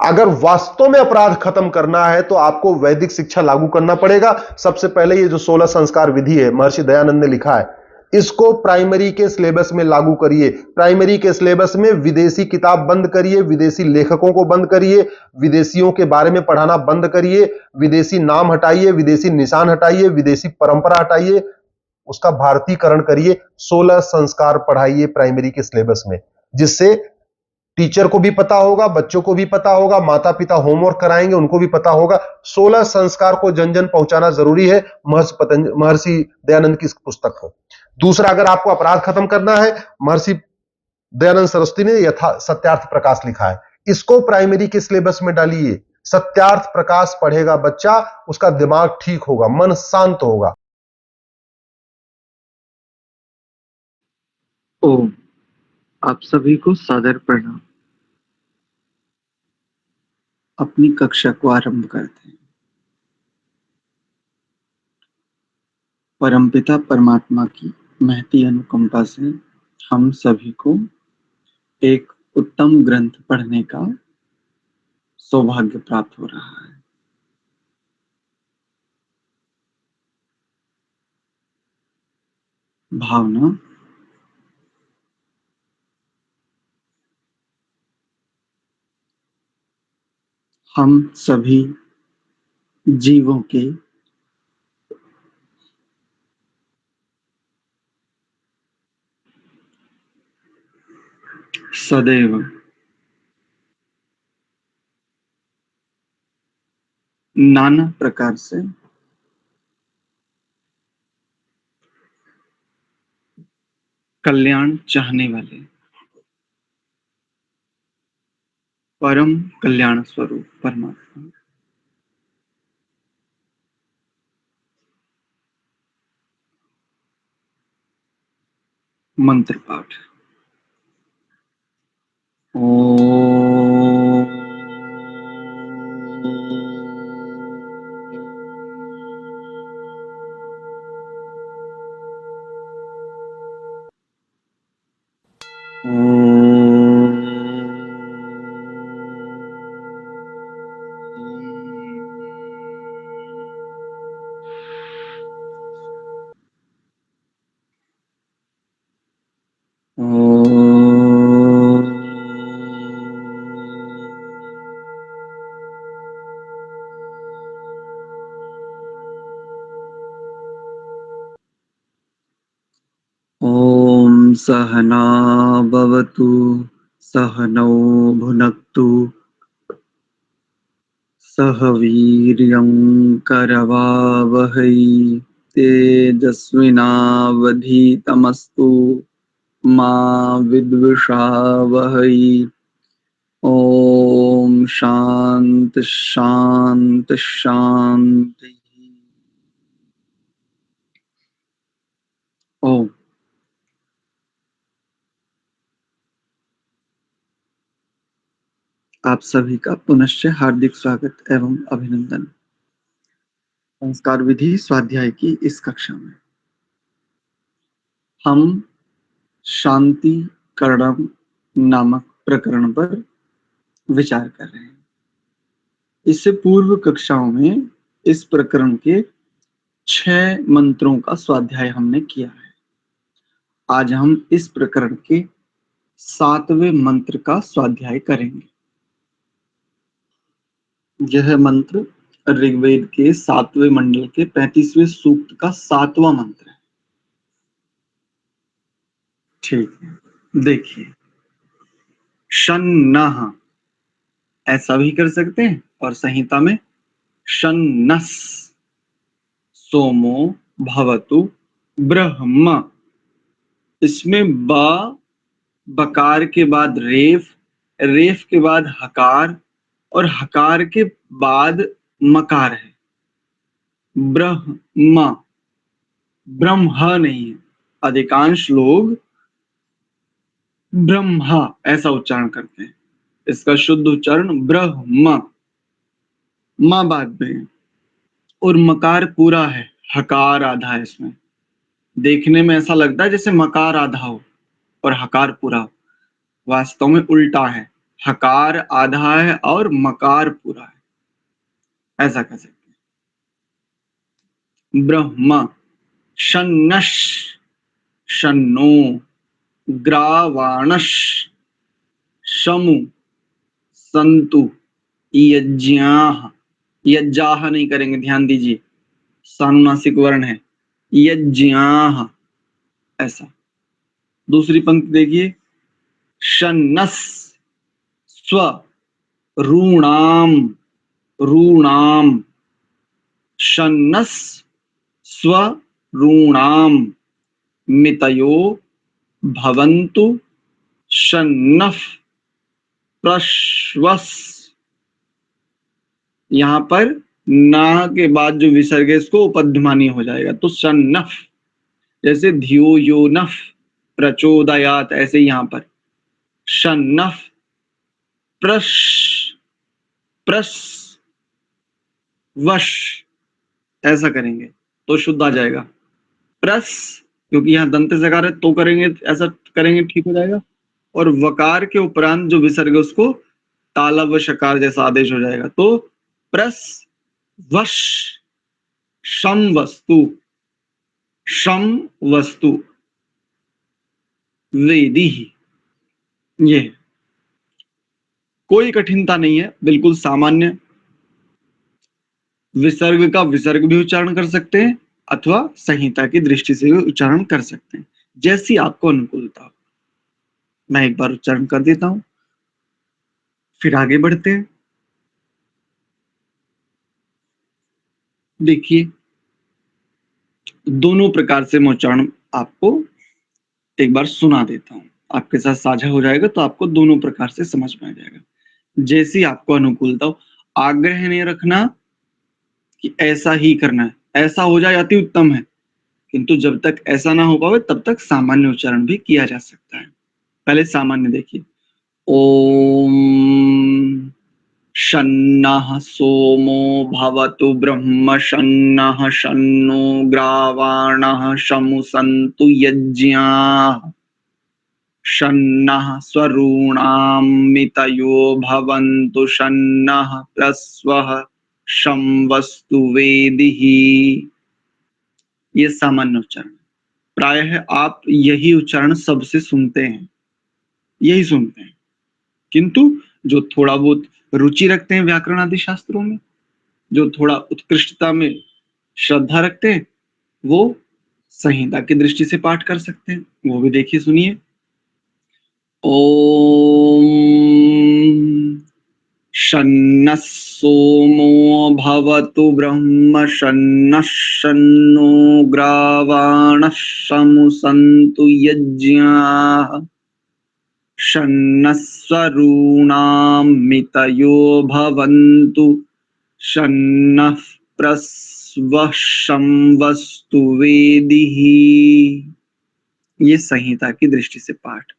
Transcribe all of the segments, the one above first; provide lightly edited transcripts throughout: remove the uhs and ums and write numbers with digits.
अगर वास्तव में अपराध खत्म करना है तो आपको वैदिक शिक्षा लागू करना पड़ेगा। सबसे पहले ये जो 16 संस्कार विधि है, महर्षि दयानंद ने लिखा है, इसको प्राइमरी के सिलेबस में लागू करिए। प्राइमरी के सिलेबस में विदेशी किताब बंद करिए, विदेशी लेखकों को बंद करिए, विदेशियों के बारे में पढ़ाना बंद करिए, विदेशी नाम हटाइए, विदेशी निशान हटाइए, विदेशी परंपरा हटाइए, उसका भारतीकरण करिए। 16 संस्कार पढ़ाइए प्राइमरी के सिलेबस में, जिससे टीचर को भी पता होगा, बच्चों को भी पता होगा, माता पिता होमवर्क कराएंगे उनको भी पता होगा। 16 संस्कार को जन जन पहुंचाना जरूरी है, महर्षि दयानंद की इस पुस्तक को। दूसरा, अगर आपको अपराध खत्म करना है, महर्षि दयानंद सरस्वती ने सत्यार्थ प्रकाश लिखा है, इसको प्राइमरी के सिलेबस में डालिए। सत्यार्थ प्रकाश पढ़ेगा बच्चा, उसका दिमाग ठीक होगा, मन शांत होगा। ओम, आप सभी को सादर प्रणाम। अपनी कक्षा को आरंभ करते हैं। परमपिता परमात्मा की महती अनुकंपा से हम सभी को एक उत्तम ग्रंथ पढ़ने का सौभाग्य प्राप्त हो रहा है। भावना हम सभी जीवों के सदैव नाना प्रकार से कल्याण चाहने वाले परम कल्याण स्वरूप परमात्मा मंत्र पाठ। ओम ओम सहना भवतु सहनौ भुनक्तु सह वीर्यं करवावहै तेजस्विनावधीतमस्तु मा विद्विषावहै। ओम शांति शांति शांति। ओम। आप सभी का पुनश्च हार्दिक स्वागत एवं अभिनंदन संस्कार विधि स्वाध्याय की इस कक्षा में। हम शांति करणम नामक प्रकरण पर विचार कर रहे हैं। इससे पूर्व कक्षाओं में इस प्रकरण के 6 मंत्रों का स्वाध्याय हमने किया है। आज हम इस प्रकरण के 7वें मंत्र का स्वाध्याय करेंगे। यह मंत्र ऋग्वेद के 7वें मंडल के 35वें सूक्त का 7वां मंत्र है। ठीक है, देखिए, शन्नः ऐसा भी कर सकते हैं और संहिता में शन्नस सोमो भवतु ब्रह्म। इसमें बकार के बाद रेफ, रेफ के बाद हकार और हकार के बाद मकार है। ब्रह्म, ब्रह्म नहीं है। अधिकांश लोग ब्रह्मा ऐसा उच्चारण करते हैं। इसका शुद्ध उच्चारण ब्रह्म, मां बाद में है और मकार पूरा है, हकार आधा है। इसमें देखने में ऐसा लगता है जैसे मकार आधा हो और हकार पूरा हो, वास्तव में उल्टा है। हकार आधा है और मकार पूरा है, ऐसा कह सकते हैं। ब्रह्म, शन्नश, शन्नो, ग्रावाणश, शमु, संतु, यज्ञाः। यज्ञाः नहीं करेंगे, ध्यान दीजिए, सानुनासिक वर्ण है, यज्ञाः, ऐसा। दूसरी पंक्ति देखिए, शन्नस, स्व, ऋणाम, ऋणाम, शन्नस, स्व, ऋणाम, मितयो भवन्तु, शन्नः प्रश्वस। यहां पर ना के बाद जो विसर्ग है इसको उपध्मानी हो जाएगा, तो शन्नः, जैसे धियो यो नः प्रचोदयात, ऐसे यहां पर शन्नः प्रश, प्रस, वश, ऐसा करेंगे तो शुद्ध आ जाएगा। प्रस, क्योंकि यहाँ दंत जकार है तो करेंगे, ऐसा करेंगे ठीक हो जाएगा। और वकार के उपरांत जो विसर्ग है उसको तालव्य शकार जैसा आदेश हो जाएगा, तो प्रस वश, शम वस्तु, शम वस्तु, वेदी, ये है। कोई कठिनता नहीं है, बिल्कुल सामान्य। विसर्ग का विसर्ग भी उच्चारण कर सकते हैं अथवा संहिता की दृष्टि से भी उच्चारण कर सकते हैं, जैसी आपको अनुकूलता हो। मैं एक बार उच्चारण कर देता हूं, फिर आगे बढ़ते हैं। देखिए, दोनों प्रकार से मैं उच्चारण आपको एक बार सुना देता हूं, आपके साथ साझा हो जाएगा तो आपको दोनों प्रकार से समझ में आ जाएगा, जैसी आपको अनुकूलता हो। आग्रह नहीं रखना कि ऐसा ही करना है, ऐसा हो जाए अति उत्तम है, किंतु जब तक ऐसा ना हो पावे तब तक सामान्य उच्चारण भी किया जा सकता है। पहले सामान्य देखिए, ओम शन्नः सोमो भवतु ब्रह्म, शन्नः शन्नो ग्रावाणः शमु सन्तु यज्ञाः, शन्नः स्वरूणां मितयो भवन्तु, शन्नः प्रस्वः शंवस्तु वेदिः। ये सामान्य उच्चारण, प्रायः आप यही उच्चारण सबसे सुनते हैं, यही सुनते हैं। किंतु जो थोड़ा बहुत रुचि रखते हैं व्याकरण आदि शास्त्रों में, जो थोड़ा उत्कृष्टता में श्रद्धा रखते हैं, वो संहिता की दृष्टि से पाठ कर सकते हैं। वो भी देखिए, सुनिए। ओम शन्नः सोमो भवतु ब्रह्म, शन्नः शन्नो ग्रावाणः शमु सन्तु यज्ञाः, शन्नः स्वरूणां मितयो भवन्तु, शन्नः प्रस्वः शंवस्तु वेदिः। ये संहिता की दृष्टि से पाठ,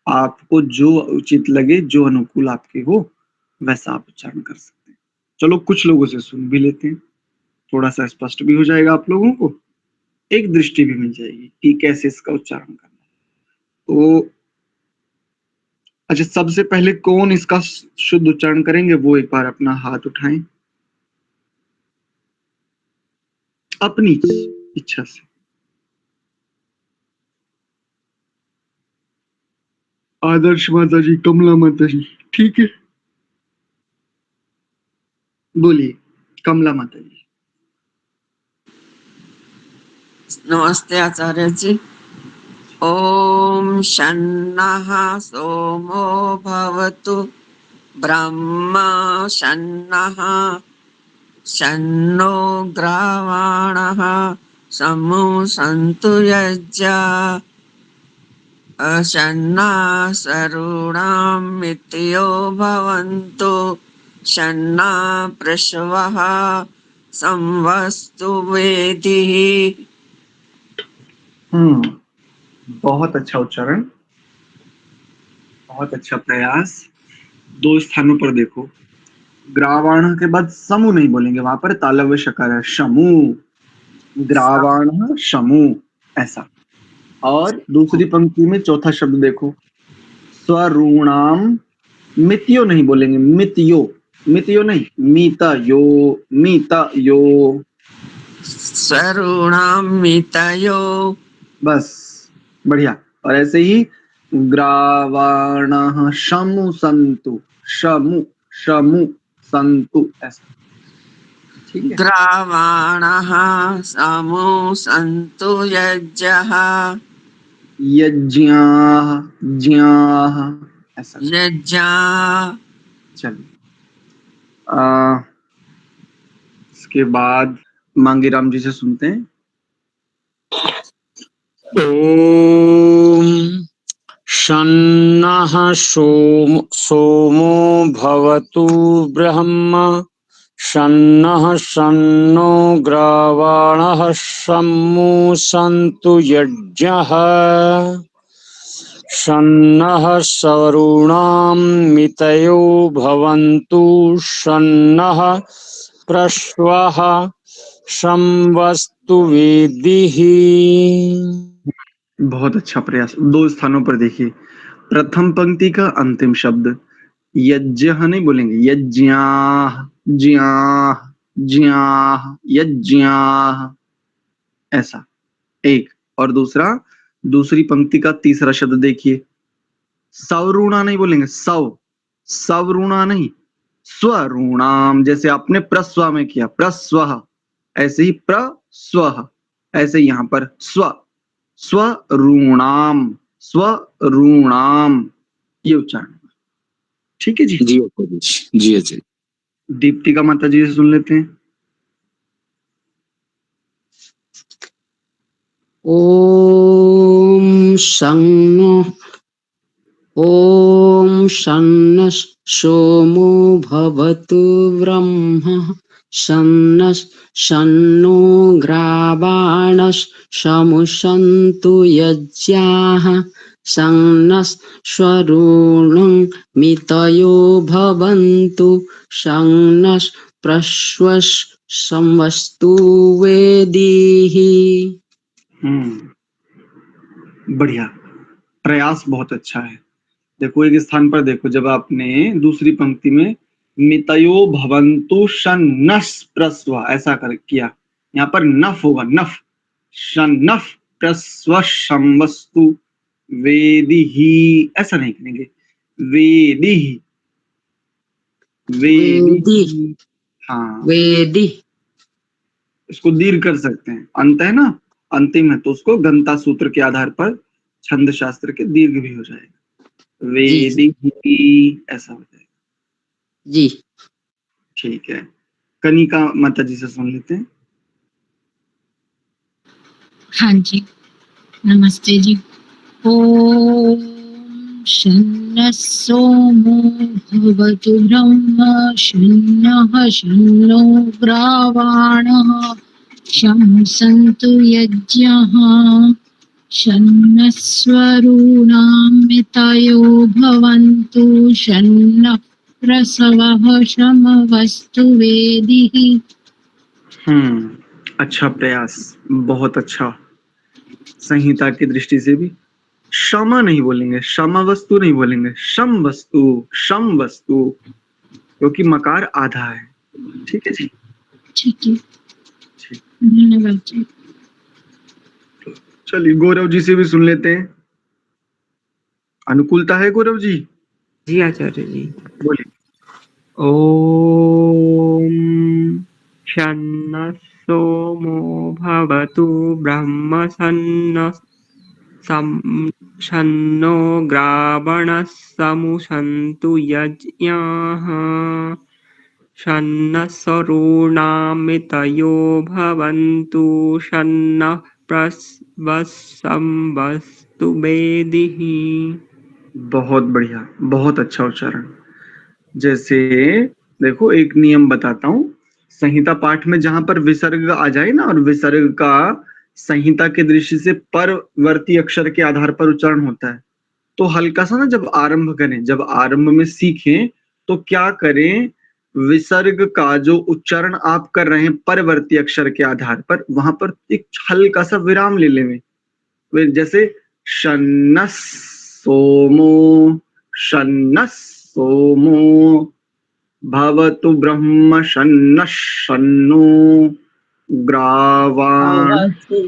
आपको जो उचित लगे, जो अनुकूल आपके हो, वैसा आप उच्चारण कर सकते हैं। चलो कुछ लोगों से सुन भी लेते हैं, थोड़ा सा स्पष्ट भी हो जाएगा आप लोगों को, एक दृष्टि भी मिल जाएगी कि कैसे इसका उच्चारण करना है। तो अच्छा, सबसे पहले कौन इसका शुद्ध उच्चारण करेंगे, वो एक बार अपना हाथ उठाएं अपनी इच्छा से। आदर्श माता जी, कमला माता जी, ठीक है, बोलिए कमला माता जी। नमस्ते आचार्य जी। ओम शन्नः सोमो भवतु ब्रह्म, शन्नः शन्नो ग्रावाणः शमु सन्तु यज्ञाः, शन्नः सरूणां मितयो भवन्तु, शन्नः पृष्वः संवस्तु वेदिः। बहुत अच्छा उच्चारण, बहुत अच्छा प्रयास। दो स्थानों पर देखो, ग्रावाण के बाद समू नहीं बोलेंगे, वहां पर तालव्य शकार है, शमू, ग्रावाण शमू, ऐसा। और दूसरी पंक्ति में चौथा शब्द देखो, स्वरूणाम मितयो नहीं बोलेंगे, मितयो, मितयो नहीं, मीता यो, सरूणाम मितयो बस बढ़िया। और ऐसे ही ग्रावाणः शमु संतु, शमु शमु संतु, ऐसा, ठीक है। ग्रावाणः समो सन्तु यज्ञः यज्ञाः, ज्ञाः, ऐसा। यज्ञा। चलिए इसके बाद मांगीराम जी से सुनते हैं। ॐ शन्नः सोमो भवतु ब्रह्म शन्नः शन्नो ग्रावाणः शम्मु सन्तु यज्ञः शन्नः सवरूणां मितयो भवन्तु शन्नः प्रश्वः शंवस्तु वेदिः। बहुत अच्छा प्रयास। दो स्थानों पर देखिए, प्रथम पंक्ति का अंतिम शब्द यज्ञ नहीं बोलेंगे, यज्ञाः, ज्ञाः, ज्ञाः, यज्ञाः, ऐसा एक। और दूसरा, दूसरी पंक्ति का तीसरा शब्द देखिए, सवरूणा नहीं बोलेंगे, सवरूणा नहीं, स्वरूणाम, जैसे आपने प्रस्व में किया, प्रस्व, ऐसे ही प्रस्व, ऐसे यहाँ पर स्वरूणाम, स्वरूणाम, ये उच्चारण। ठीक है जी। जी जी जी। दीप्तिका माता जी से सुन लेते हैं। ॐ शन्नः सोमो भवतु ब्रह्म शन्नो ग्रावाणः शमुसन्तु यज्ञाः शन्नः स्वरूणं मितयो भवन्तु शन्नः प्रश्वः संवस्तु वेदिः। बढ़िया, प्रयास बहुत अच्छा है। देखो एक स्थान पर देखो, जब आपने दूसरी पंक्ति में मितयो भवन्तु शन्नः प्रस्व ऐसा कर किया, यहाँ पर नफ होगा, नफ, शन्नः प्रस्व संवस्तु वेदिहि, ऐसा नहीं करेंगे, वेदिहि, वेदिहि, हाँ वेदी, इसको दीर्घ कर सकते हैं, अंत है ना, अंतिम है, तो उसको गंता सूत्र के आधार पर छंद शास्त्र के दीर्घ भी हो जाएगा, वेदिहि, ऐसा हो जाएगा जी। ठीक है। कनिका माता जी से सुन लेते हैं। हाँ जी, नमस्ते जी। ॐ शन्नः सोमो भवतु ब्रह्म शन्नः शन्नो ग्रावाणः शंसन्तु यज्ञः शन्नः स्वरूणां मितयो भवन्तु शन्नः प्रसवः शमवस्तु वेदिः। अच्छा प्रयास, बहुत अच्छा। संहिता की दृष्टि से भी क्षमा नहीं बोलेंगे, क्षमा वस्तु नहीं बोलेंगे, शम वस्तु, क्योंकि मकार आधा है। ठीक है जी, ठीक है, ठीक। धन्यवाद जी। चलिए गौरव जी से भी सुन लेते हैं। अनुकूलता है गौरव जी? जी आचार्य जी। बोलिए। ओम शन्नः सोमो भवतु ब्रह्म शन्नो ग्रावणः समुसन्तु यज्ञाः शन्नः सरूणां मितयो भवन्तु शन्नः प्रस्वस्तु वेदिः। बहुत बढ़िया, बहुत अच्छा उच्चारण। जैसे देखो एक नियम बताता हूं, संहिता पाठ में जहां पर विसर्ग आ जाए ना, और विसर्ग का संहिता के दृष्टि से परवर्ती अक्षर के आधार पर उच्चारण होता है, तो हल्का सा ना जब आरंभ करें, जब आरंभ में सीखें, तो क्या करें, विसर्ग का जो उच्चारण आप कर रहे हैं परवर्ती अक्षर के आधार पर, वहां पर एक हल्का सा विराम ले लें। जैसे शन्नस सोमो, शन्नस सोमो भवतु ब्रह्म शन्नः शन्नो ग्रावाण भवतु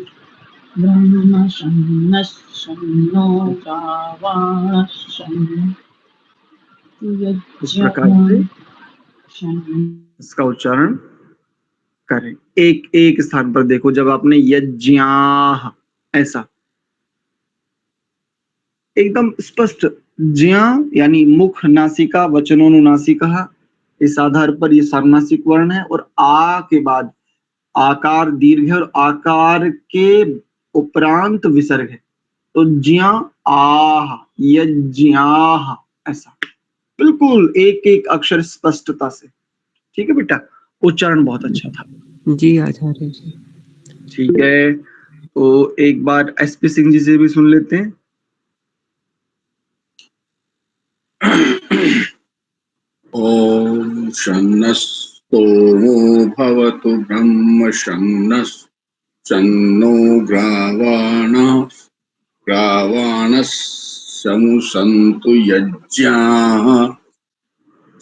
ब्रह्म शन्नः शन्नो गावः शन्तु इस प्रकार से शन्नो इसका उच्चारण करें। एक एक स्थान पर देखो, जब आपने यज्ञाः ऐसा एकदम स्पष्ट, ज्ञ यानी मुख नासिका वचनोनुनासिका, इस आधार पर ये सार्वनासिक वर्ण है, और आ के बाद आकार दीर्घ है और आकार के उपरांत विसर्ग है, तो ज्ञ आह यज्ञाः ऐसा बिल्कुल एक एक अक्षर स्पष्टता से। ठीक है बेटा, उच्चारण बहुत अच्छा था। जी आचार्य जी। ठीक है, तो एक बार एसपी सिंह जी से भी सुन लेते हैं। ॐ शन्नस्तोमो भवतु ब्रह्म शन्नो ग्रावाणः शमुसन्तु यज्ञाः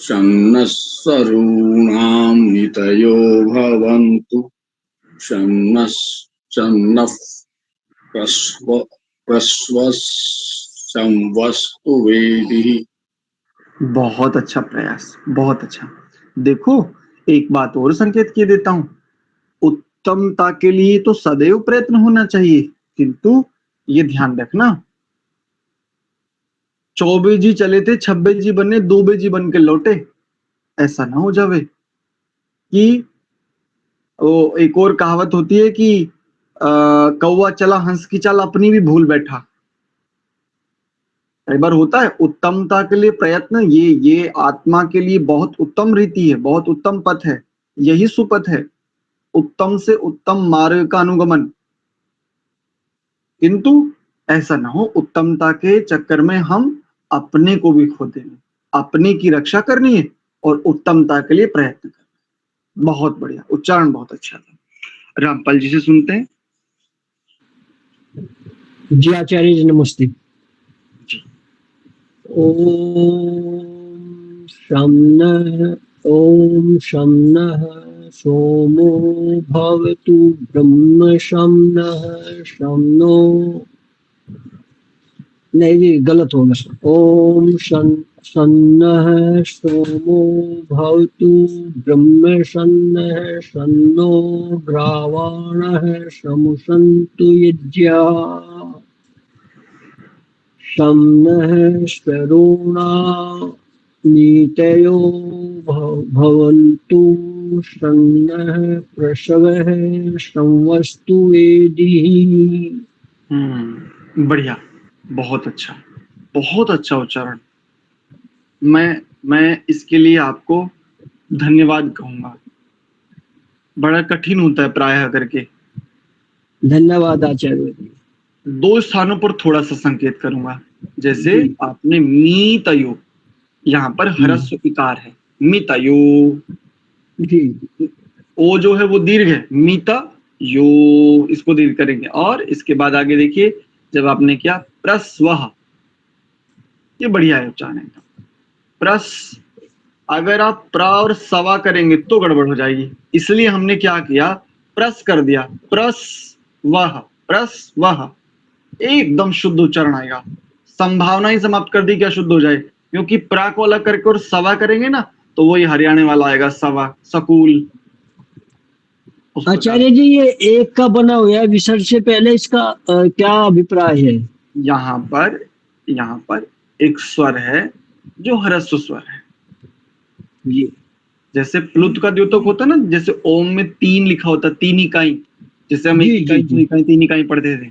शन्नः सरूणां नितयो भवन्तु शन्नः प्रस्वस्तु वेदिः। बहुत अच्छा प्रयास, बहुत अच्छा। देखो, एक बात और संकेत किए देता हूं, उत्तमता के लिए तो सदैव प्रयत्न होना चाहिए, किंतु ये ध्यान रखना, 24 जी चले थे 26 जी बनने 2 जी बन के लौटे, ऐसा ना हो जावे कि वो एक और कहावत होती है कि कौवा चला हंस की चाल अपनी भी भूल बैठा। कई बार होता है, उत्तमता के लिए प्रयत्न ये आत्मा के लिए बहुत उत्तम रीति है, बहुत उत्तम पथ है, यही सुपथ है, उत्तम से उत्तम मार्ग का अनुगमन। किंतु ऐसा ना हो उत्तमता के चक्कर में हम अपने को भी खो दें, अपने की रक्षा करनी है और उत्तमता के लिए प्रयत्न करना है। बहुत बढ़िया, उच्चारण बहुत अच्छा था। रामपाल जी से सुनते हैं। जी आचार्य जी नमस्ते। जी। ओम शम्नः सोमो भवतु ब्रह्म शम्नः शम्नो, नहीं जी गलत हो गया। ओम शन्नः सोमो भवतु ब्रह्म शन्नः शन्नो ग्रावाणः शमुसन्तु यज्ञाः शम्नः स्वरूणा नीतयो भवन्तु शन्नः प्रसवः संवस्तु वेदिः। बढ़िया, बहुत अच्छा, बहुत अच्छा उच्चारण। मैं इसके लिए आपको धन्यवाद कहूंगा। बड़ा कठिन होता है प्रायः करके। धन्यवाद आचार्य जी। 2 स्थानों पर थोड़ा सा संकेत करूंगा, जैसे जी। आपने मीतयो, यहाँ पर ह्रस्व इकार है, मीतयो, जी ओ जो है वो दीर्घ है, मीता यो, इसको दीर्घ करेंगे, और इसके बाद आगे देखिए जब आपने किया प्रस्वह, ये बढ़िया है उच्चारण एकदम। प्रस, अगर आप प्र और सवा करेंगे तो गड़बड़ हो जाएगी, इसलिए हमने क्या किया, प्रस कर दिया, प्रस वह, एकदम शुद्ध उच्चारण आएगा। संभावना ही समाप्त कर दी क्या शुद्ध हो जाए, क्योंकि प्रा को अलग करके और सवा करेंगे ना तो वही हरियाणे वाला आएगा, सवा, सकूल। आचार्य जी, ये एक का बना हुआ है विसर्ग से पहले, इसका क्या अभिप्राय है? यहाँ पर एक स्वर है जो ह्रस्व स्वर है। जी जैसे प्लुत का द्योतक होता है ना, जैसे ओम में 3 लिखा होता है, 3 इकाई, जैसे हम जी एक इकाई, 2 इकाई, 3 इकाई पढ़ते थे।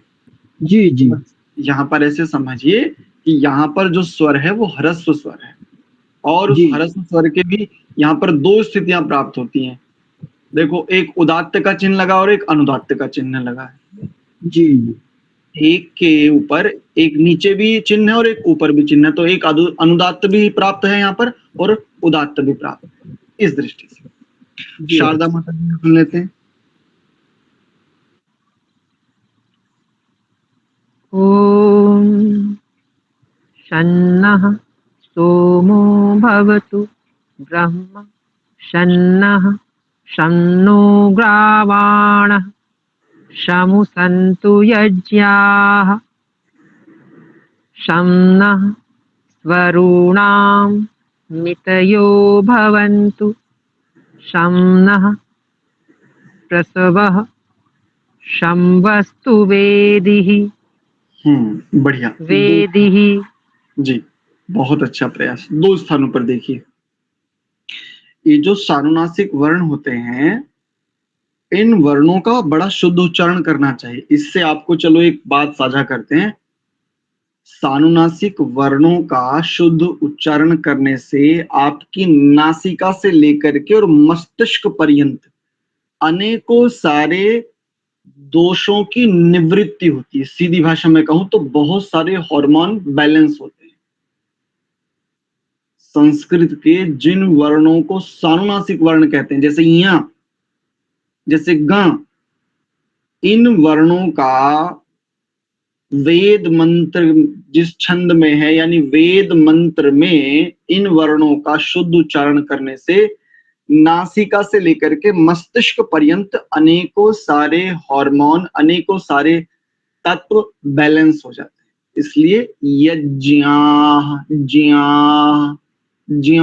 जी जी। यहाँ पर ऐसे समझिए कि यहाँ पर जो स्वर है वो ह्रस्व स्वर है, और उस जी ह्रस्व स्वर के भी यहाँ पर 2 स्थितियां प्राप्त होती हैं। देखो, एक उदात्त का चिन्ह लगा और एक अनुदात्त का चिन्ह लगा है। जी एक के ऊपर एक नीचे भी चिन्ह है और एक ऊपर भी चिन्ह है, तो एक अनुदात्त भी प्राप्त है यहाँ पर और उदात्त भी प्राप्त है, इस दृष्टि से। शारदा माता जी सुन लेते हैं। ॐ शन्नः सोमो भवतु ब्रह्म शन्नः शन्नो ग्रावाणः शमुसन्तु यज्ञाः शम्नः स्वरूणां मितयो भवन्तु शम्नः प्रसवः शम्वस्तु वेदिः बढ़िया। वेदिः। जी, बहुत अच्छा प्रयास। 2 स्थानों पर देखिए, ये जो सानुनासिक वर्ण होते हैं, इन वर्णों का बड़ा शुद्ध उच्चारण करना चाहिए। इससे आपको चलो एक बात साझा करते हैं, सानुनासिक वर्णों का शुद्ध उच्चारण करने से आपकी नासिका से लेकर के और मस्तिष्क पर्यंत अनेकों सारे दोषों की निवृत्ति होती है। सीधी भाषा में कहूं तो बहुत सारे हार्मोन बैलेंस होते हैं। संस्कृत के जिन वर्णों को सानुनासिक वर्ण कहते हैं, जैसे या, जैसे ग, इन वर्णों का वेद मंत्र जिस छंद में है, यानी वेद मंत्र में इन वर्णों का शुद्ध उच्चारण करने से नासिका से लेकर के मस्तिष्क पर्यंत अनेकों सारे हार्मोन, अनेकों सारे तत्व बैलेंस हो जाते हैं। इसलिए यज्ञाः ज्ञाः ज्ञ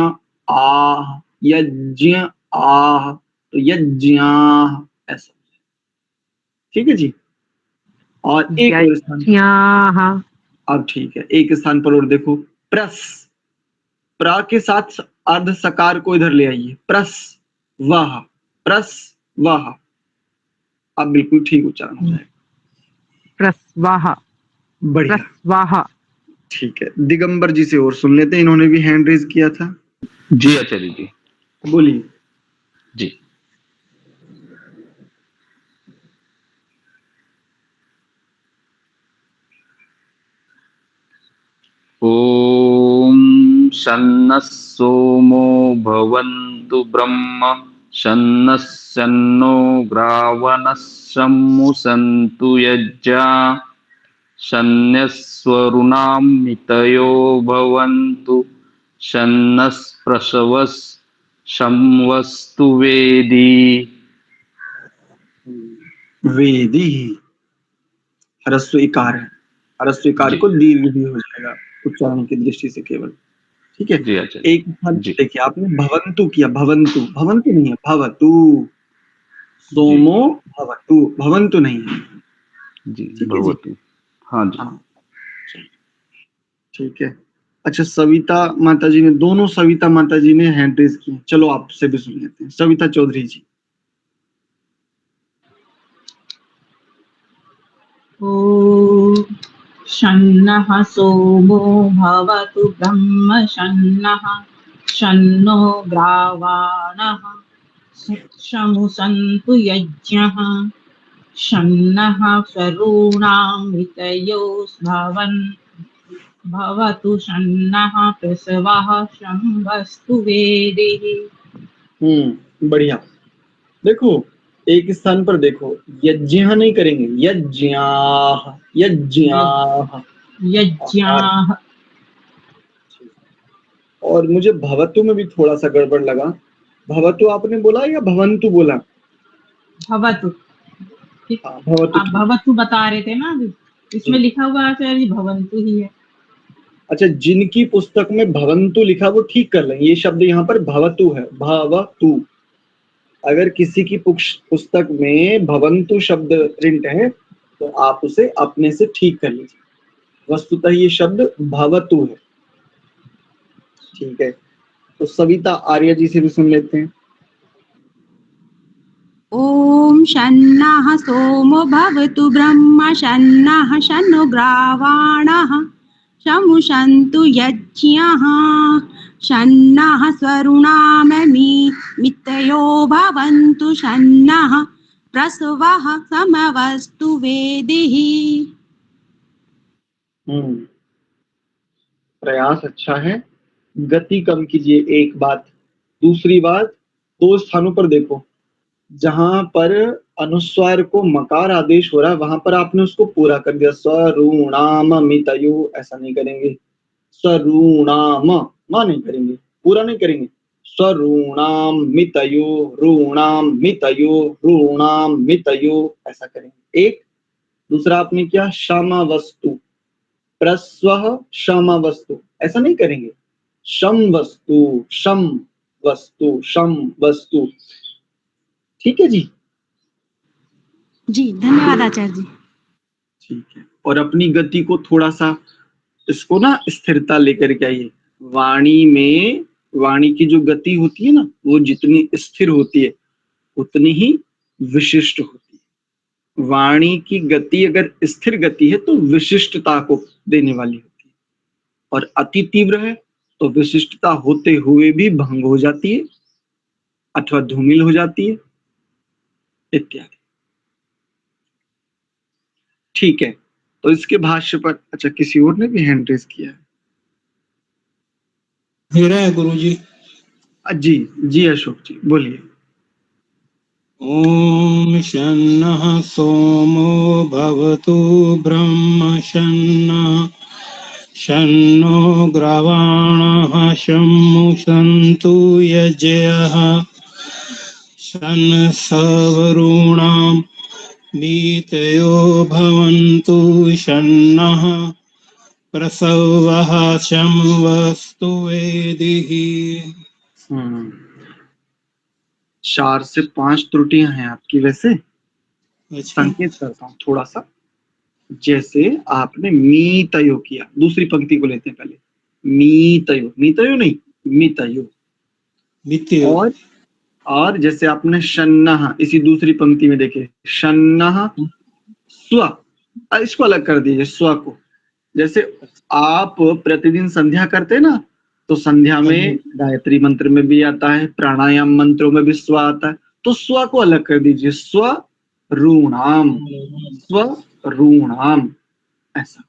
आह, यज्ञ आह, तो यज्ञाः ऐसा। ठीक है जी। और एक और स्थान, अब ठीक है, एक स्थान पर और देखो, प्रस, प्रा के साथ अर्ध सकार को इधर ले आइए, प्रस वह, प्रस वह, अब बिल्कुल ठीक उच्चारण हो जाएगा, प्रस्वाहा। बढ़िया, प्रस्वाहा। ठीक है। दिगंबर जी से और सुन लेते हैं, इन्होंने भी हैंड रेज किया था। जी आचार्य जी, बोलिए जी। ओम शन्नः सोमो भवन्तु ब्रह्म शन्नः शन्नो ग्रावणः शम्मुसन्तु यज्ञा शन्यस्वरुणां मितयो भवन्तु शन्नः प्रसवः शम्वस्तु वेदी। वेदी ह्रस्व इकार है, ह्रस्व इकार को दीर्घ भी हो जाएगा उच्चारण की दृष्टि से केवल। ठीक है। एक देखिए, आपने भवन्तु किया, भवन्तु, भवन्तु नहीं है, भवतु, सोमो भवतु, भवन्तु नहीं है जी, भवतु। हाँ जी, हाँ, ठीक है। अच्छा, सविता माता जी ने, दोनों सविता माता जी ने हैंड रेज किए, चलो आपसे भी सुन लेते हैं। सविता चौधरी जी। ॐ शन्नः सोमो भवतु ब्रह्म शन्नः शन्नो ग्रावाणः शमुसन्तु यज्ञः शन्नः स्वरूणां मितयो भवन् भवतु शन्नः प्रसवः शम्भस्तु वेदिः। बढ़िया। देखो, एक स्थान पर देखो, यज्ञ नहीं करेंगे, यज्ञाः, यज्ञाः, यज्ञाः। और मुझे भवतु में भी थोड़ा सा गड़बड़ लगा। भवतु आपने बोला या भवन्तु बोला? भवतु। हाँ, भवतु। आप भवतु बता रहे थे ना अभी, इसमें लिखा हुआ है भवन्तु ही है। अच्छा, जिनकी पुस्तक में भवन्तु लिखा वो ठीक कर लेंगे, ये शब्द यहाँ पर भवतु है, भवतु। अगर किसी की पुस्तक में भवन्तु शब्द प्रिंट है तो आप उसे अपने से ठीक कर लीजिए, वस्तुतः ये शब्द भवतु है। ठीक है, तो सविता आर्य जी से भी सुन लेते हैं। ओम शन्नः सोमो भवतु ब्रह्म शन्नः शन्नो ग्रावाणः शमुसन्तु यज्ञः शन्नः स्वरुणां मितयो भवन्तु शन्नः प्रसवः समवस्तु वेदिः। प्रयास अच्छा है, गति कम कीजिए, एक बात। दूसरी बात, 2 स्थानों पर देखो, जहां पर अनुस्वार को मकार आदेश हो रहा है वहां पर आपने उसको पूरा कर दिया। स्वरूणाम मितयो ऐसा नहीं करेंगे, स्वरूणाम, मां नहीं करेंगे, पूरा नहीं करेंगे। स्वरूणाम मितयो ऋणाम मितयो ऋणाम मितयो ऐसा करेंगे। एक दूसरा आपने क्या, क्षमा वस्तु, प्रस्वह क्षमा वस्तु, ऐसा नहीं करेंगे। शम वस्तु शम वस्तु शम वस्तु। ठीक है जी, जी धन्यवाद आचार्य जी। ठीक है। और अपनी गति को थोड़ा सा इसको ना स्थिरता लेकर के आइए। वाणी में, वाणी की जो गति होती है ना, वो जितनी स्थिर होती है उतनी ही विशिष्ट होती है। वाणी की गति अगर स्थिर गति है तो विशिष्टता को देने वाली होती है, और अति तीव्र है तो विशिष्टता होते हुए भी भंग हो जाती है अथवा धूमिल हो जाती है इत्यादि। ठीक है, तो इसके भाष्य पर, अच्छा किसी और ने भी हैंड रेज किया है? मेरा है गुरुजी। जी जी अशोक जी बोलिए। ओम शन्नः सोमो भवतु ब्रह्म शन्नः शन्नो ग्रवाणः शम्मु सन्तु यज्ञः शन्न सवरुणां नीतयो भवन्तु शन्नः प्रसवः शम्वस्तु वेदिः। 4 से 5 त्रुटियां हैं आपकी। वैसे संकेत करता हूँ थोड़ा सा। जैसे आपने मीतयो किया, दूसरी पंक्ति को लेते हैं पहले। मीतयो, मीतयो नहीं मितयो। और जैसे आपने शन्नः, इसी दूसरी पंक्ति में देखिए शन्नः स्व, इसको अलग कर दीजिए स्व को। जैसे आप प्रतिदिन संध्या करते हैं ना, तो संध्या में गायत्री मंत्र में भी आता है, प्राणायाम मंत्रों में भी स्व आता है, तो स्व को अलग कर दीजिए, स्व ऋणाम, स्व ऋणाम ऐसा।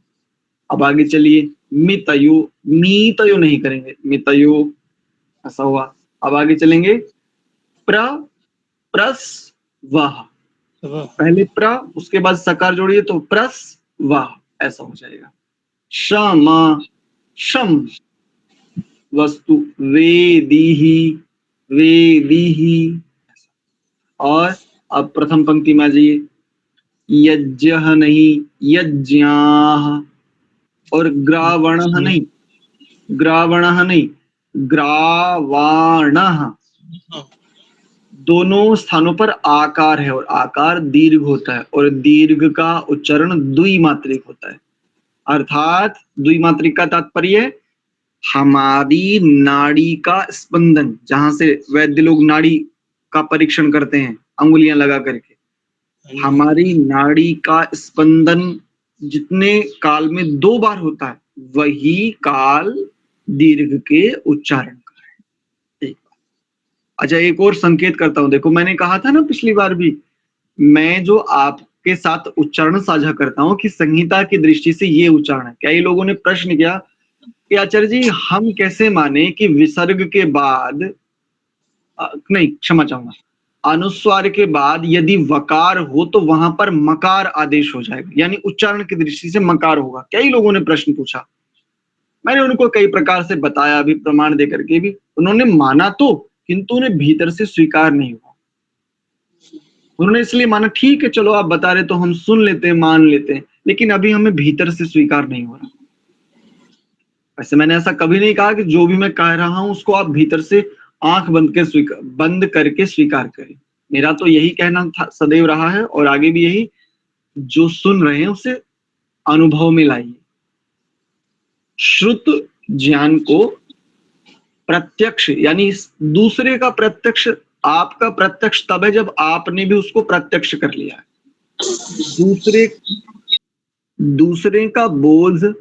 अब आगे चलिए, मितयो, मीतयो नहीं करेंगे, मितयो ऐसा हुआ। अब आगे चलेंगे, प्रस्वः, पहले प्र उसके बाद सकार जोड़िए तो प्रस्वः ऐसा हो जाएगा। क्षमा शम वस्तु वेदीहि वेदीहि। और अब प्रथम पंक्ति में आ जाइए, यज्ञः नहीं यज्ञाः, और ग्रावणः नहीं ग्रावणः नहीं ग्रावाणः। दोनों स्थानों पर आकार है और आकार दीर्घ होता है, और दीर्घ का उच्चारण द्विमात्रिक होता है। अर्थात द्विमात्रिक का तात्पर्य हमारी नाड़ी का स्पंदन, जहां से वैद्य लोग नाड़ी का परीक्षण करते हैं अंगुलियां लगा करके, हमारी नाड़ी का स्पंदन जितने काल में 2 बार होता है, वही काल दीर्घ के उच्चारण का है। अच्छा एक और संकेत करता हूं, देखो मैंने कहा था ना पिछली बार भी, मैं जो आपके साथ उच्चारण साझा करता हूं कि संहिता की दृष्टि से ये उच्चारण है। कई लोगों ने प्रश्न किया कि आचार्य जी हम कैसे माने कि विसर्ग के बाद, नहीं क्षमा चाहूंगा, अनुस्वार के बाद यदि वकार हो तो वहां पर मकार आदेश हो जाएगा, यानी उच्चारण की दृष्टि से मकार होगा। कई लोगों ने प्रश्न पूछा, मैंने उनको कई प्रकार से बताया, भी प्रमाण देकर के भी उन्होंने माना तो, किंतु उन्हें भीतर से स्वीकार नहीं हुआ। उन्होंने इसलिए माना ठीक है चलो आप बता रहे तो हम सुन लेते हैं मान लेते हैं, लेकिन अभी हमें भीतर से स्वीकार नहीं हो रहा। वैसे मैंने ऐसा कभी नहीं कहा कि जो भी मैं कह रहा हूं उसको आप भीतर से आंख बंद करके स्वीकार करें। मेरा तो यही कहना था, सदैव रहा है और आगे भी यही, जो सुन रहे हैं उसे अनुभव में लाइए। श्रुत ज्ञान को प्रत्यक्ष, यानी दूसरे का प्रत्यक्ष, आपका प्रत्यक्ष तब है जब आपने भी उसको प्रत्यक्ष कर लिया है। दूसरे का बोध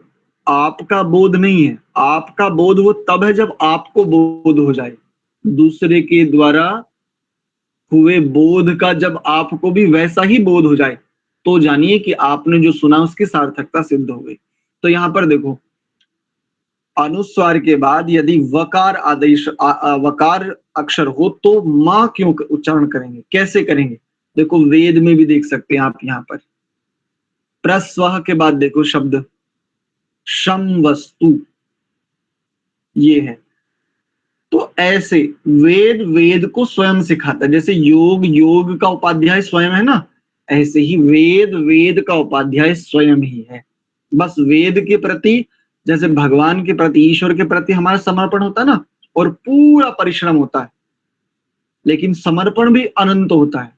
आपका बोध नहीं है, आपका बोध वो तब है जब आपको बोध हो जाए। दूसरे के द्वारा हुए बोध का जब आपको भी वैसा ही बोध हो जाए तो जानिए कि आपने जो सुना उसकी सार्थकता सिद्ध हो गई। तो यहां पर देखो, अनुस्वार के बाद यदि वकार आदेश वकार अक्षर हो तो मां क्यों उच्चारण करेंगे, कैसे करेंगे? देखो वेद में भी देख सकते हैं आप। यहां पर प्रस्वह के बाद देखो शब्द शम वस्तु, ये है। तो ऐसे वेद वेद को स्वयं सिखाता है, जैसे योग योग का उपाध्याय स्वयं है ना, ऐसे ही वेद वेद का उपाध्याय स्वयं ही है। बस वेद के प्रति, जैसे भगवान के प्रति, ईश्वर के प्रति हमारा समर्पण होता है ना, और पूरा परिश्रम होता है, लेकिन समर्पण भी अनंत होता है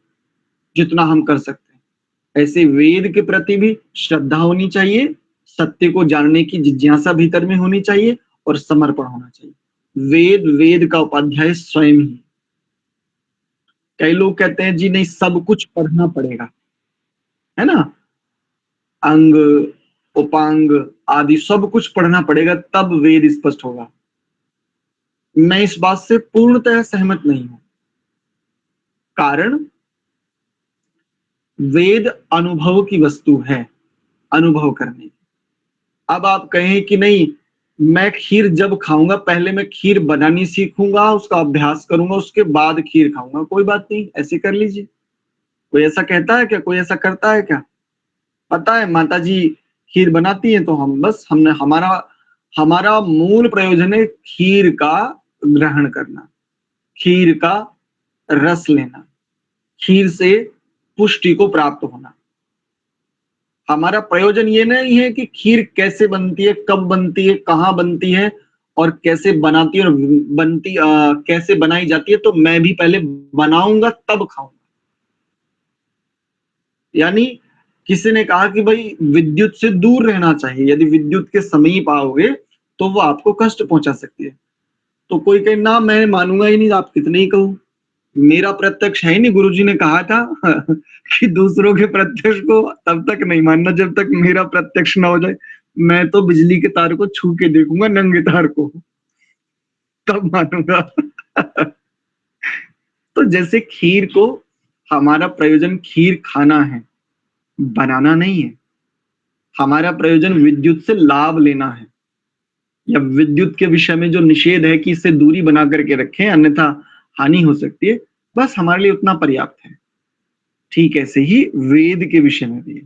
जितना हम कर सकते हैं। ऐसे वेद के प्रति भी श्रद्धा होनी चाहिए, सत्य को जानने की जिज्ञासा भीतर में होनी चाहिए, और समर्पण होना चाहिए। वेद वेद का उपाध्याय स्वयं ही। कई लोग कहते हैं जी नहीं, सब कुछ पढ़ना पड़ेगा, है ना, अंग उपांग आदि सब कुछ पढ़ना पड़ेगा तब वेद स्पष्ट होगा। मैं इस बात से पूर्णतः सहमत नहीं हूं। कारण वेद अनुभव की वस्तु है, अनुभव करने की। अब आप कहें कि नहीं, मैं खीर जब खाऊंगा पहले मैं खीर बनानी सीखूंगा, उसका अभ्यास करूंगा, उसके बाद खीर खाऊंगा, कोई बात नहीं, ऐसे कर लीजिए। कोई ऐसा कहता है क्या, कोई ऐसा करता है क्या? पता है माता जी खीर बनाती है तो हम बस, हमने हमारा मूल प्रयोजन है खीर का ग्रहण करना, खीर का रस लेना, खीर से पुष्टि को प्राप्त होना। हमारा प्रयोजन ये नहीं है कि खीर कैसे बनती है, कब बनती है, कहाँ बनती है और कैसे बनाती है, और कैसे बनाई जाती है तो मैं भी पहले बनाऊंगा तब खाऊंगा। यानी किसी ने कहा कि भाई विद्युत से दूर रहना चाहिए, यदि विद्युत के समीप आओगे तो वो आपको कष्ट पहुंचा सकती है। तो कोई कहे ना मैं मानूंगा ही नहीं, आप कितने ही कहो, मेरा प्रत्यक्ष है ही नहीं। गुरुजी ने कहा था कि दूसरों के प्रत्यक्ष को तब तक नहीं मानना जब तक मेरा प्रत्यक्ष ना हो जाए। मैं तो बिजली के तार को छू के देखूंगा, नंगे तार को, तब मानूंगा। तो जैसे खीर को, हमारा प्रयोजन खीर खाना है, बनाना नहीं है। हमारा प्रयोजन विद्युत से लाभ लेना है, या विद्युत के विषय में जो निषेध है कि इससे दूरी बना करके रखें अन्यथा हानि हो सकती है, बस हमारे लिए उतना पर्याप्त है। ठीक ऐसे ही वेद के विषय में भी,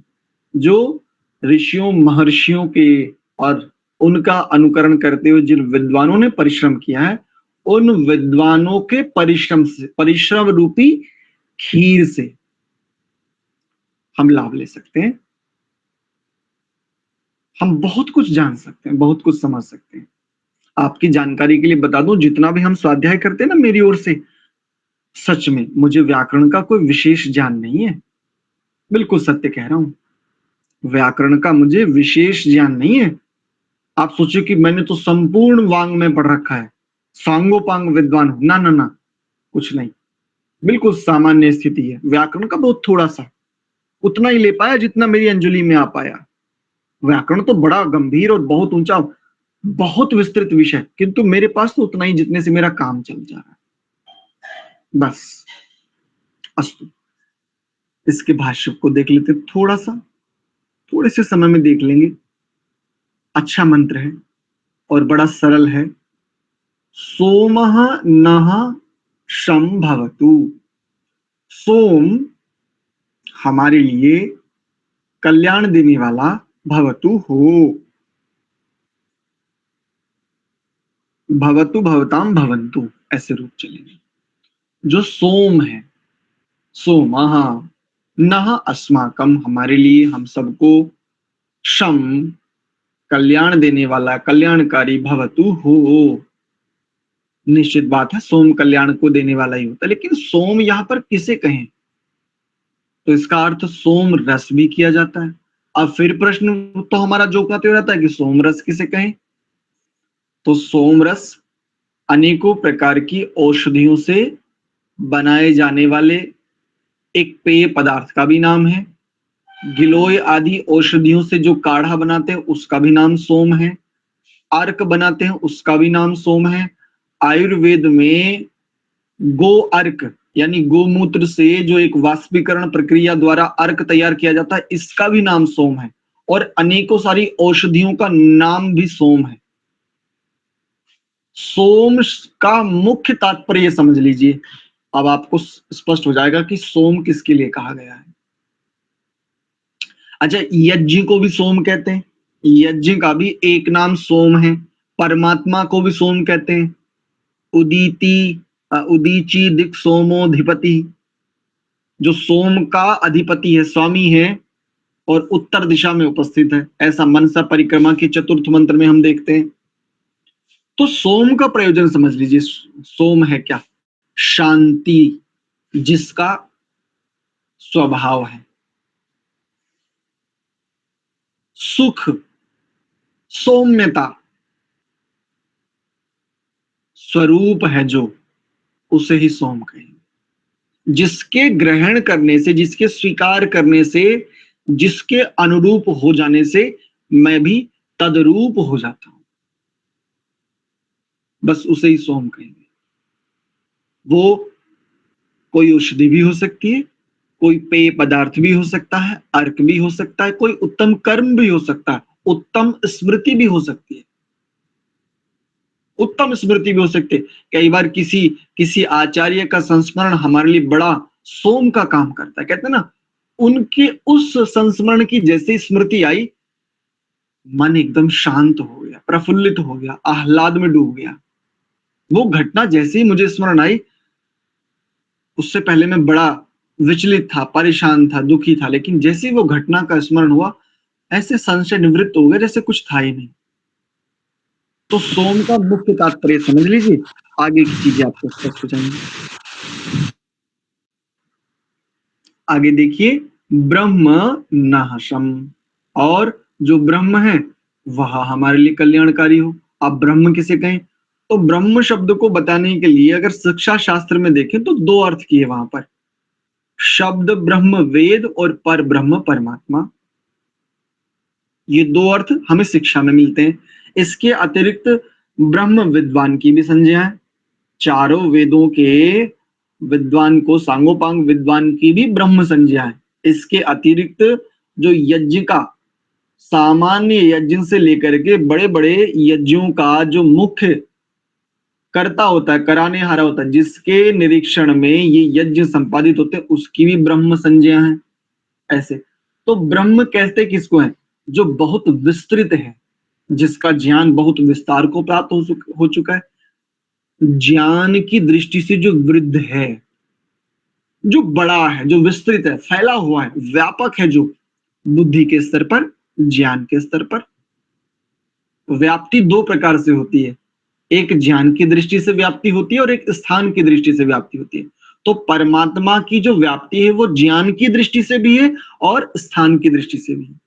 जो ऋषियों महर्षियों के और उनका अनुकरण करते हुए जिन विद्वानों ने परिश्रम किया है, उन विद्वानों के परिश्रम से, परिश्रम रूपी खीर से हम लाभ ले सकते हैं। हम बहुत कुछ जान सकते हैं, बहुत कुछ समझ सकते हैं। आपकी जानकारी के लिए बता दूं, जितना भी हम स्वाध्याय करते हैं ना मेरी ओर से, सच में मुझे व्याकरण का कोई विशेष ज्ञान नहीं है, बिल्कुल सत्य कह रहा हूं। व्याकरण का मुझे विशेष ज्ञान नहीं है। आप सोचिए कि मैंने तो संपूर्ण वांग में पढ़ रखा है, सांगोपांग विद्वान हूं, ना ना ना, कुछ नहीं, बिल्कुल सामान्य स्थिति है। व्याकरण का बहुत थोड़ा सा, उतना ही ले पाया जितना मेरी अंजलि में आ पाया। व्याकरण तो बड़ा गंभीर और बहुत ऊंचा, बहुत विस्तृत विषय, किंतु मेरे पास तो उतना ही जितने से मेरा काम चल जा रहा है, बस। अस्तु, इसके भाष्य को देख लेते, थोड़े से समय में देख लेंगे। अच्छा मंत्र है और बड़ा सरल है। सोमः नः शं भवतु। सोम हमारे लिए कल्याण देने वाला भवतु हो। भवतु भवताम भवन्तु, ऐसे रूप चलेंगे। जो सोम है, सोमः नः अस्माकम, हमारे लिए, हम सबको, शम कल्याण देने वाला, कल्याणकारी, भवतु हो। निश्चित बात है सोम कल्याण को देने वाला ही होता है, लेकिन सोम यहां पर किसे कहें, तो इसका अर्थ सोम रस भी किया जाता है। अब फिर प्रश्न तो हमारा जो कहते रहता है कि सोम रस किसे कहें, तो सोम रस अनेकों प्रकार की औषधियों से बनाए जाने वाले एक पेय पदार्थ का भी नाम है। गिलोय आदि औषधियों से जो काढ़ा बनाते हैं उसका भी नाम सोम है। अर्क बनाते हैं उसका भी नाम सोम है। आयुर्वेद में गो अर्क यानी गोमूत्र से जो एक वाष्पीकरण प्रक्रिया द्वारा अर्क तैयार किया जाता है, इसका भी नाम सोम है। और अनेकों सारी औषधियों का नाम भी सोम है। सोम का मुख्य तात्पर्य समझ लीजिए, अब आपको स्पष्ट हो जाएगा कि सोम किसके लिए कहा गया है। अच्छा, यज्ञ को भी सोम कहते हैं, यज्ञ का भी एक नाम सोम है। परमात्मा को भी सोम कहते हैं, उदीची दिक् सोमोधिपति, जो सोम का अधिपति है, स्वामी है और उत्तर दिशा में उपस्थित है, ऐसा मनसा परिक्रमा के चतुर्थ मंत्र में हम देखते हैं। तो सोम का प्रयोजन समझ लीजिए। सोम है क्या? शांति, जिसका स्वभाव है, सुख, सौम्यता स्वरूप है जो, उसे ही सोम कहेंगे। जिसके ग्रहण करने से, जिसके स्वीकार करने से, जिसके अनुरूप हो जाने से मैं भी तदरूप हो जाता हूं, बस उसे ही सोम कहेंगे। वो कोई औषधि भी हो सकती है, कोई पेय पदार्थ भी हो सकता है, अर्क भी हो सकता है, कोई उत्तम कर्म भी हो सकता है, उत्तम स्मृति भी हो सकती है, उत्तम स्मृति भी हो सकती है। कई बार किसी आचार्य का संस्मरण हमारे लिए बड़ा सोम का काम करता है। कहते हैं ना, उनके उस संस्मरण की जैसे स्मृति आई, मन एकदम शांत हो गया, प्रफुल्लित हो गया, आह्लाद में डूब गया। वो घटना जैसे ही मुझे स्मरण आई, उससे पहले मैं बड़ा विचलित था, परेशान था, दुखी था, लेकिन जैसे ही वो घटना का स्मरण हुआ, ऐसे संशय निवृत्त हो गया जैसे कुछ था ही नहीं। तो सोम का मुख्य तात्पर्य समझ लीजिए, आगे की चीजें आपको स्पष्ट हो जाएंगी। आगे देखिए, ब्रह्म नाशम, और जो ब्रह्म है वह हमारे लिए कल्याणकारी हो। आप ब्रह्म किसे कहें? तो ब्रह्म शब्द को बताने के लिए अगर शिक्षा शास्त्र में देखें तो दो अर्थ किए वहां पर। शब्द ब्रह्म वेद और पर ब्रह्म परमात्मा, ये दो अर्थ हमें शिक्षा में मिलते हैं। इसके अतिरिक्त ब्रह्म विद्वान की भी संज्ञा है। चारों वेदों के विद्वान को, सांगोपांग विद्वान की भी ब्रह्म संज्ञा है। इसके अतिरिक्त जो यज्ञ का, सामान्य यज्ञ से लेकर के बड़े बड़े यज्ञों का जो मुख्य कर्ता होता है, कराने हारा होता है, जिसके निरीक्षण में ये यज्ञ संपादित होते हैं, उसकी भी ब्रह्म संज्ञा है। ऐसे तो ब्रह्म कहते किसको है? जो बहुत विस्तृत है, जिसका ज्ञान बहुत विस्तार को प्राप्त हो चुका है, ज्ञान की दृष्टि से जो वृद्ध है, जो बड़ा है, जो विस्तृत है, फैला हुआ है, व्यापक है, जो बुद्धि के स्तर पर, ज्ञान के स्तर पर। व्याप्ति दो प्रकार से होती है, एक ज्ञान की दृष्टि से व्याप्ति होती है और एक स्थान की दृष्टि से व्याप्ति होती है। तो परमात्मा की जो व्याप्ति है वो ज्ञान की दृष्टि से भी है और स्थान की दृष्टि से भी है।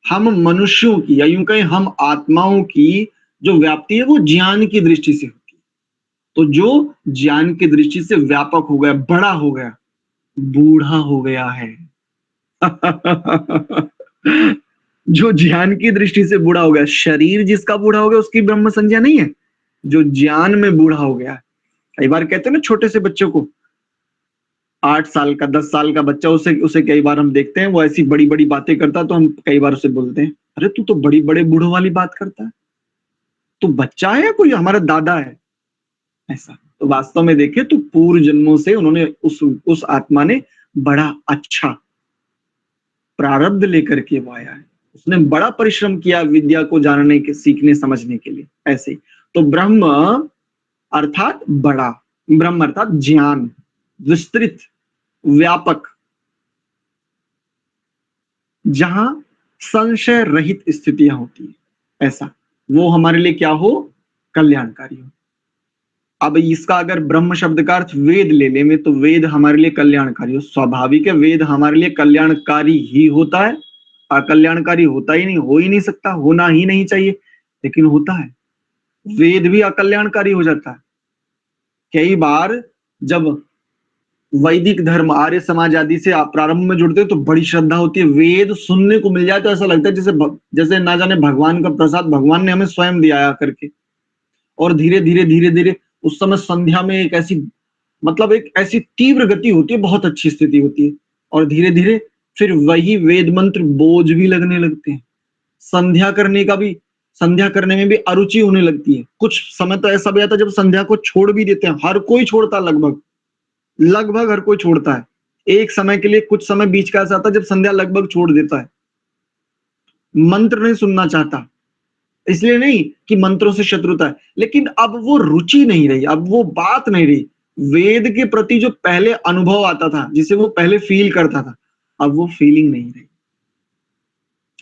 हम मनुष्यों की, या यूं कहें हम आत्माओं की जो व्याप्ति है वो ज्ञान की दृष्टि से होती है। तो जो ज्ञान की दृष्टि से व्यापक हो गया, बड़ा हो गया, बूढ़ा हो गया है जो ज्ञान की दृष्टि से बूढ़ा हो गया, शरीर जिसका बूढ़ा हो गया उसकी ब्रह्म संज्ञा नहीं है, जो ज्ञान में बूढ़ा हो गया। कई बार कहते हैं ना छोटे से बच्चों को, 8 साल का 10 साल का बच्चा, उसे कई बार हम देखते हैं वो ऐसी बड़ी बड़ी बातें करता है, तो हम कई बार उसे बोलते हैं, अरे तू तो बड़ी बड़े बूढ़ों वाली बात करता है, तू बच्चा है या कोई हमारा दादा है? ऐसा तो वास्तव में देखे तो पूर्व जन्मों से उन्होंने उस आत्मा ने बड़ा अच्छा प्रारब्ध लेकर के वो आया है, उसने बड़ा परिश्रम किया विद्या को जानने के, सीखने समझने के लिए। ऐसे तो ब्रह्म अर्थात बड़ा, ब्रह्म अर्थात ज्ञान, विस्तृत, व्यापक, जहां संशय रहित स्थितियां होती है, ऐसा वो हमारे लिए क्या हो? कल्याणकारी हो। अब इसका अगर ब्रह्म शब्द का अर्थ वेद ले लें तो वेद हमारे लिए कल्याणकारी हो। स्वाभाविक है, वेद हमारे लिए कल्याणकारी ही होता है, अकल्याणकारी होता ही नहीं, हो ही नहीं सकता, होना ही नहीं चाहिए, लेकिन होता है। वेद भी अकल्याणकारी हो जाता है। कई बार जब वैदिक धर्म, आर्य समाज आदि से आप प्रारंभ में जुड़ते हैं तो बड़ी श्रद्धा होती है, वेद सुनने को मिल जाए तो ऐसा लगता है जैसे ना जाने भगवान का प्रसाद भगवान ने हमें स्वयं दिया करके। और धीरे धीरे उस समय संध्या में एक ऐसी तीव्र गति होती है, बहुत अच्छी स्थिति होती है, और धीरे धीरे फिर वही वेद मंत्र बोझ भी लगने लगते हैं। संध्या करने में भी अरुचि होने लगती है। कुछ समय तो ऐसा भी आता है जब संध्या को छोड़ भी देते हैं, हर कोई छोड़ता, लगभग हर कोई छोड़ता है। एक समय के लिए, कुछ समय बीच का ऐसा आता है जब संध्या लगभग छोड़ देता है, मंत्र नहीं सुनना चाहता, इसलिए नहीं कि मंत्रों से शत्रुता है, लेकिन अब वो रुचि नहीं रही, अब वो बात नहीं रही। वेद के प्रति जो पहले अनुभव आता था, जिसे वो पहले फील करता था, अब वो फीलिंग नहीं रही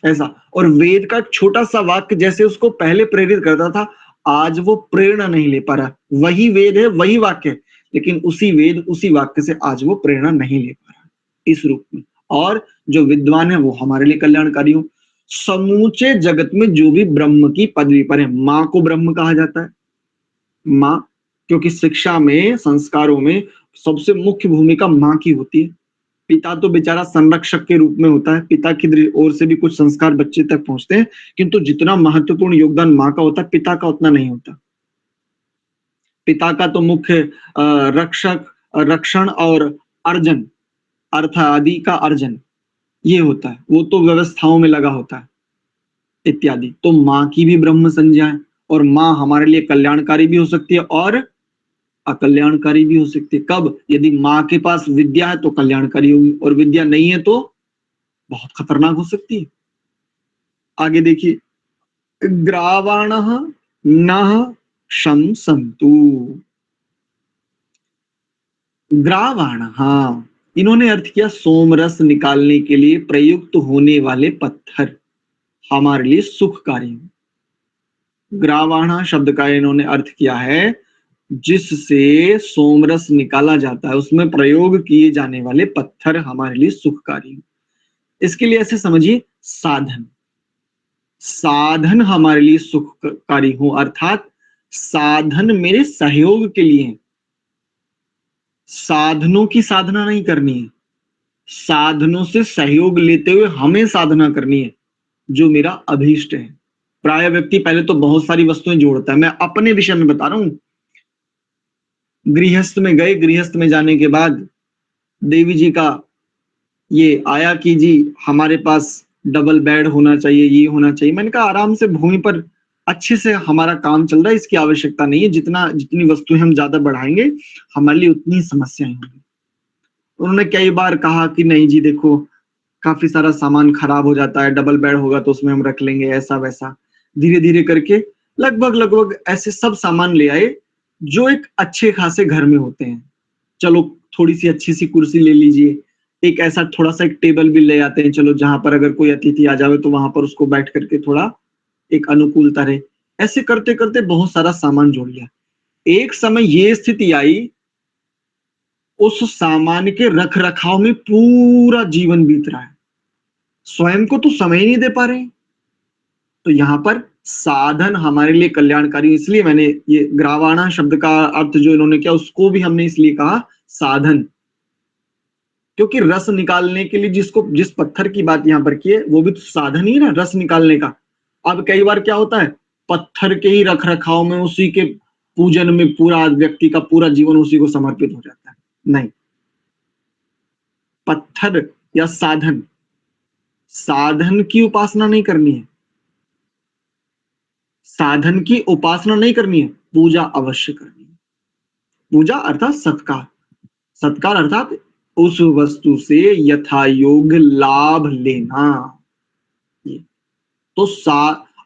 ऐसा। और वेद का छोटा सा वाक्य जैसे उसको पहले प्रेरित करता था, आज वो प्रेरणा नहीं ले पा रहा। वही वेद है, वही वाक्य है, लेकिन उसी वेद उसी वाक्य से आज वो प्रेरणा नहीं ले पा रहा इस रूप में। और जो विद्वान है वो हमारे लिए कल्याणकारी हो। समूचे जगत में जो भी ब्रह्म की पदवी पर है, माँ को ब्रह्म कहा जाता है, माँ, क्योंकि शिक्षा में, संस्कारों में सबसे मुख्य भूमिका माँ की होती है। पिता तो बेचारा संरक्षक के रूप में होता है, पिता की ओर से भी कुछ संस्कार बच्चे तक पहुंचते हैं, किंतु जितना महत्वपूर्ण योगदान माँ का होता है, पिता का उतना नहीं होता। पिता का तो मुख्य रक्षण और अर्जन, अर्थ आदि का अर्जन ये होता है, वो तो व्यवस्थाओं में लगा होता है इत्यादि। तो माँ की भी ब्रह्म संज्ञा है, और माँ हमारे लिए कल्याणकारी भी हो सकती है और अकल्याणकारी भी हो सकती है। कब? यदि माँ के पास विद्या है तो कल्याणकारी होगी, और विद्या नहीं है तो बहुत खतरनाक हो सकती है। आगे देखिए, ग्रावाणः नः शंसन्तु। ग्रावाण, हाँ, इन्होंने अर्थ किया सोमरस निकालने के लिए प्रयुक्त होने वाले पत्थर हमारे लिए सुखकारी। ग्रावाणा शब्द का इन्होंने अर्थ किया है जिससे सोमरस निकाला जाता है, उसमें प्रयोग किए जाने वाले पत्थर हमारे लिए सुखकारी। इसके लिए ऐसे समझिए, साधन, साधन हमारे लिए सुखकारी हो, अर्थात साधन मेरे सहयोग के लिए। साधनों की साधना नहीं करनी है, साधनों से सहयोग लेते हुए हमें साधना करनी है जो मेरा अभीष्ट है। प्राय व्यक्ति पहले तो बहुत सारी वस्तुएं जोड़ता है। मैं अपने विषय में बता रहा हूं, गृहस्थ में गए, गृहस्थ में जाने के बाद देवी जी का ये आया कि जी हमारे पास डबल बेड होना चाहिए, ये होना चाहिए। मैंने कहा आराम से भूमि पर अच्छे से हमारा काम चल रहा है, इसकी आवश्यकता नहीं है। जितनी वस्तुएं हम ज्यादा बढ़ाएंगे हमारे लिए उतनी समस्याएं होंगी। उन्होंने कई बार कहा कि नहीं जी देखो, काफी सारा सामान खराब हो जाता है, डबल बेड होगा तो उसमें हम रख लेंगे, ऐसा वैसा। धीरे धीरे करके लगभग ऐसे सब सामान ले आए जो एक अच्छे खासे घर में होते हैं। चलो थोड़ी सी अच्छी सी कुर्सी ले लीजिए, एक ऐसा थोड़ा सा एक टेबल भी ले आते हैं, चलो जहां पर अगर कोई अतिथि आ जावे तो वहां पर उसको बैठ करके थोड़ा एक अनुकूलता रहे। ऐसे करते करते बहुत सारा सामान जोड़ लिया। एक समय ये स्थिति आई, उस सामान के रख रखाव में पूरा जीवन बीत रहा है, स्वयं को तो समय ही नहीं दे पा रहे। तो यहां पर साधन हमारे लिए कल्याणकारी, इसलिए मैंने ये ग्रावाणा शब्द का अर्थ जो इन्होंने किया उसको भी हमने इसलिए कहा साधन, क्योंकि रस निकालने के लिए जिस पत्थर की बात यहां पर की है वो भी तो साधन ही ना रस निकालने का। अब कई बार क्या होता है, पत्थर के ही रख रखाव में, उसी के पूजन में पूरा व्यक्ति का पूरा जीवन उसी को समर्पित हो जाता है। नहीं, पत्थर या साधन, साधन की उपासना नहीं करनी है, साधन की उपासना नहीं करनी है, पूजा अवश्य करनी है। पूजा अर्थात सत्कार, सत्कार अर्थात उस वस्तु से यथा योग्य लाभ लेना। तो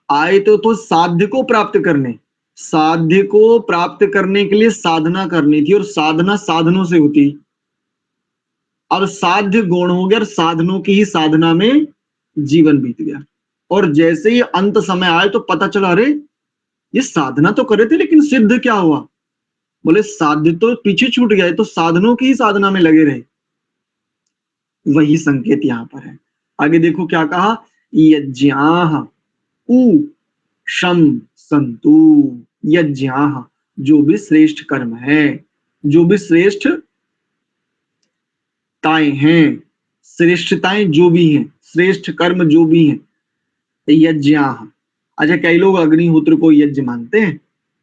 आए तो साध्य को प्राप्त करने, साध्य को प्राप्त करने के लिए साधना करनी थी, और साधना साधनों से होती। अब साध्य गौण हो गया और साधनों की ही साधना में जीवन बीत गया। और जैसे ही अंत समय आए तो पता चला, अरे ये साधना तो करे थे लेकिन सिद्ध क्या हुआ? बोले साध्य तो पीछे छूट गया, तो साधनों की ही साधना में लगे रहे। वही संकेत यहां पर है। आगे देखो क्या कहा, यज्ञाः उ शम संतु। यज्ञाः, जो भी श्रेष्ठ कर्म है, जो भी श्रेष्ठ ताएं हैं, श्रेष्ठताएं जो भी हैं, श्रेष्ठ कर्म जो भी हैं, यज्ञाः। अच्छा, कई लोग अग्निहोत्र को यज्ञ मानते हैं,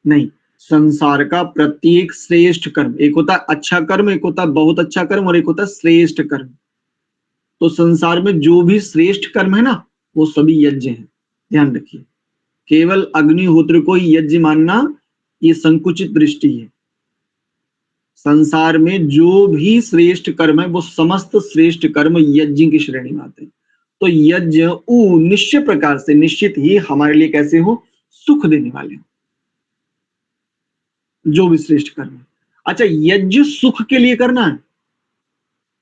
नहीं। संसार का प्रत्येक श्रेष्ठ कर्म, एक होता है अच्छा कर्म, एक होता है बहुत अच्छा कर्म, और एक होता है श्रेष्ठ कर्म। तो संसार में जो भी श्रेष्ठ कर्म है ना, वो सभी यज्ञ हैं, ध्यान रखिए। केवल अग्निहोत्र को यज्ञ मानना ये संकुचित दृष्टि है। संसार में जो भी श्रेष्ठ कर्म है वो समस्त श्रेष्ठ कर्म यज्ञ की श्रेणी में आते हैं। तो यज्ञ निश्चित प्रकार से, निश्चित ही हमारे लिए कैसे हो, सुख देने वाले हो, जो भी श्रेष्ठ कर्म है। अच्छा, यज्ञ सुख के लिए करना है,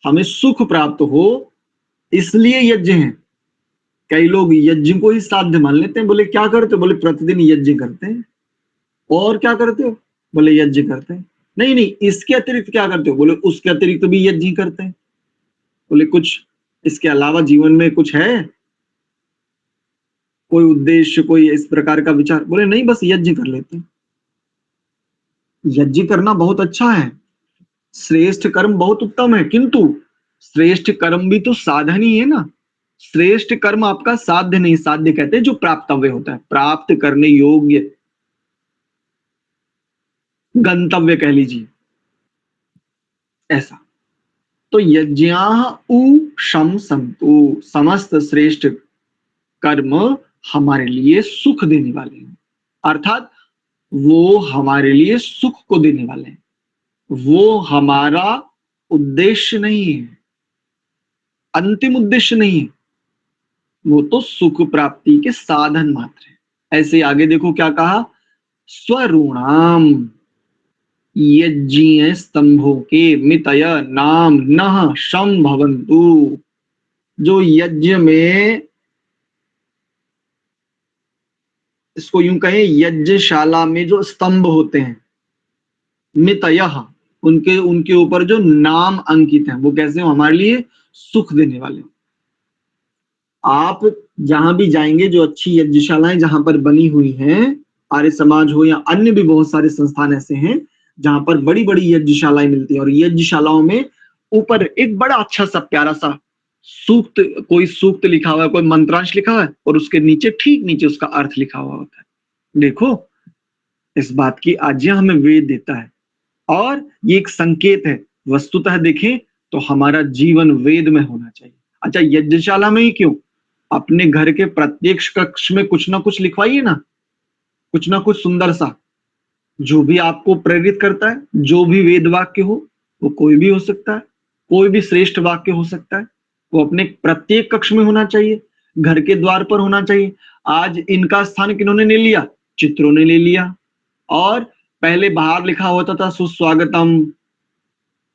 हमें सुख प्राप्त हो इसलिए यज्ञ है। कई लोग यज्ञ को ही साध्य मान लेते हैं, बोले क्या करते हो, बोले प्रतिदिन यज्ञ करते हैं। और क्या करते हो, बोले यज्ञ करते हैं। नहीं नहीं, इसके अतिरिक्त क्या करते हो, बोले उसके अतिरिक्त भी यज्ञ करते हैं। बोले कुछ इसके अलावा जीवन में कुछ है, कोई उद्देश्य, कोई इस प्रकार का विचार, बोले नहीं, बस यज्ञ कर लेते हैं। यज्ञ करना बहुत अच्छा है, श्रेष्ठ कर्म बहुत उत्तम है, किंतु श्रेष्ठ कर्म भी तो साधन ही है ना। श्रेष्ठ कर्म आपका साध्य नहीं, साध्य कहते हैं जो प्राप्तव्य होता है, प्राप्त करने योग्य, गंतव्य कह लीजिए ऐसा। तो यज्ञाः उ शम संतु, समस्त श्रेष्ठ कर्म हमारे लिए सुख देने वाले हैं, अर्थात वो हमारे लिए सुख को देने वाले हैं। वो हमारा उद्देश्य नहीं है, अंतिम उद्देश्य नहीं है, वो तो सुख प्राप्ति के साधन मात्र है। ऐसे आगे देखो क्या कहा, स्वरूणाम यज्ञ स्तंभों के मितय नाम नः शम भवन्तु, जो यज्ञ में, इसको यूं कहें, यज्ञशाला में जो स्तंभ होते हैं, मितयः, उनके उनके ऊपर जो नाम अंकित हैं, वो कैसे हो, हमारे लिए सुख देने वाले हो। आप जहां भी जाएंगे, जो अच्छी यज्ञशालाएं जहां पर बनी हुई हैं, आर्य समाज हो या अन्य भी बहुत सारे संस्थान ऐसे हैं जहां पर बड़ी बड़ी यज्ञशालाएं मिलती हैं, और यज्ञशालाओं में ऊपर एक बड़ा अच्छा सा प्यारा सा सूक्त, कोई सूक्त लिखा हुआ है, कोई मंत्रांश लिखा हुआ है, और उसके नीचे, ठीक नीचे उसका अर्थ लिखा हुआ होता है। देखो, इस बात की आज्ञा हमें वेद देता है, और ये एक संकेत है। वस्तुतः देखें तो हमारा जीवन वेद में होना चाहिए। अच्छा, यज्ञशाला में ही क्यों, अपने घर के प्रत्येक कक्ष में कुछ ना कुछ लिखवाइए ना, कुछ ना कुछ सुंदर सा, जो भी आपको प्रेरित करता है, जो भी वेद वाक्य हो, वो कोई भी हो सकता है, कोई भी श्रेष्ठ वाक्य हो सकता है, वो अपने प्रत्येक कक्ष में होना चाहिए, घर के द्वार पर होना चाहिए। आज इनका स्थान किन्होंने ले लिया, चित्रों ने ले लिया, और पहले बाहर लिखा होता था सुस्वागतम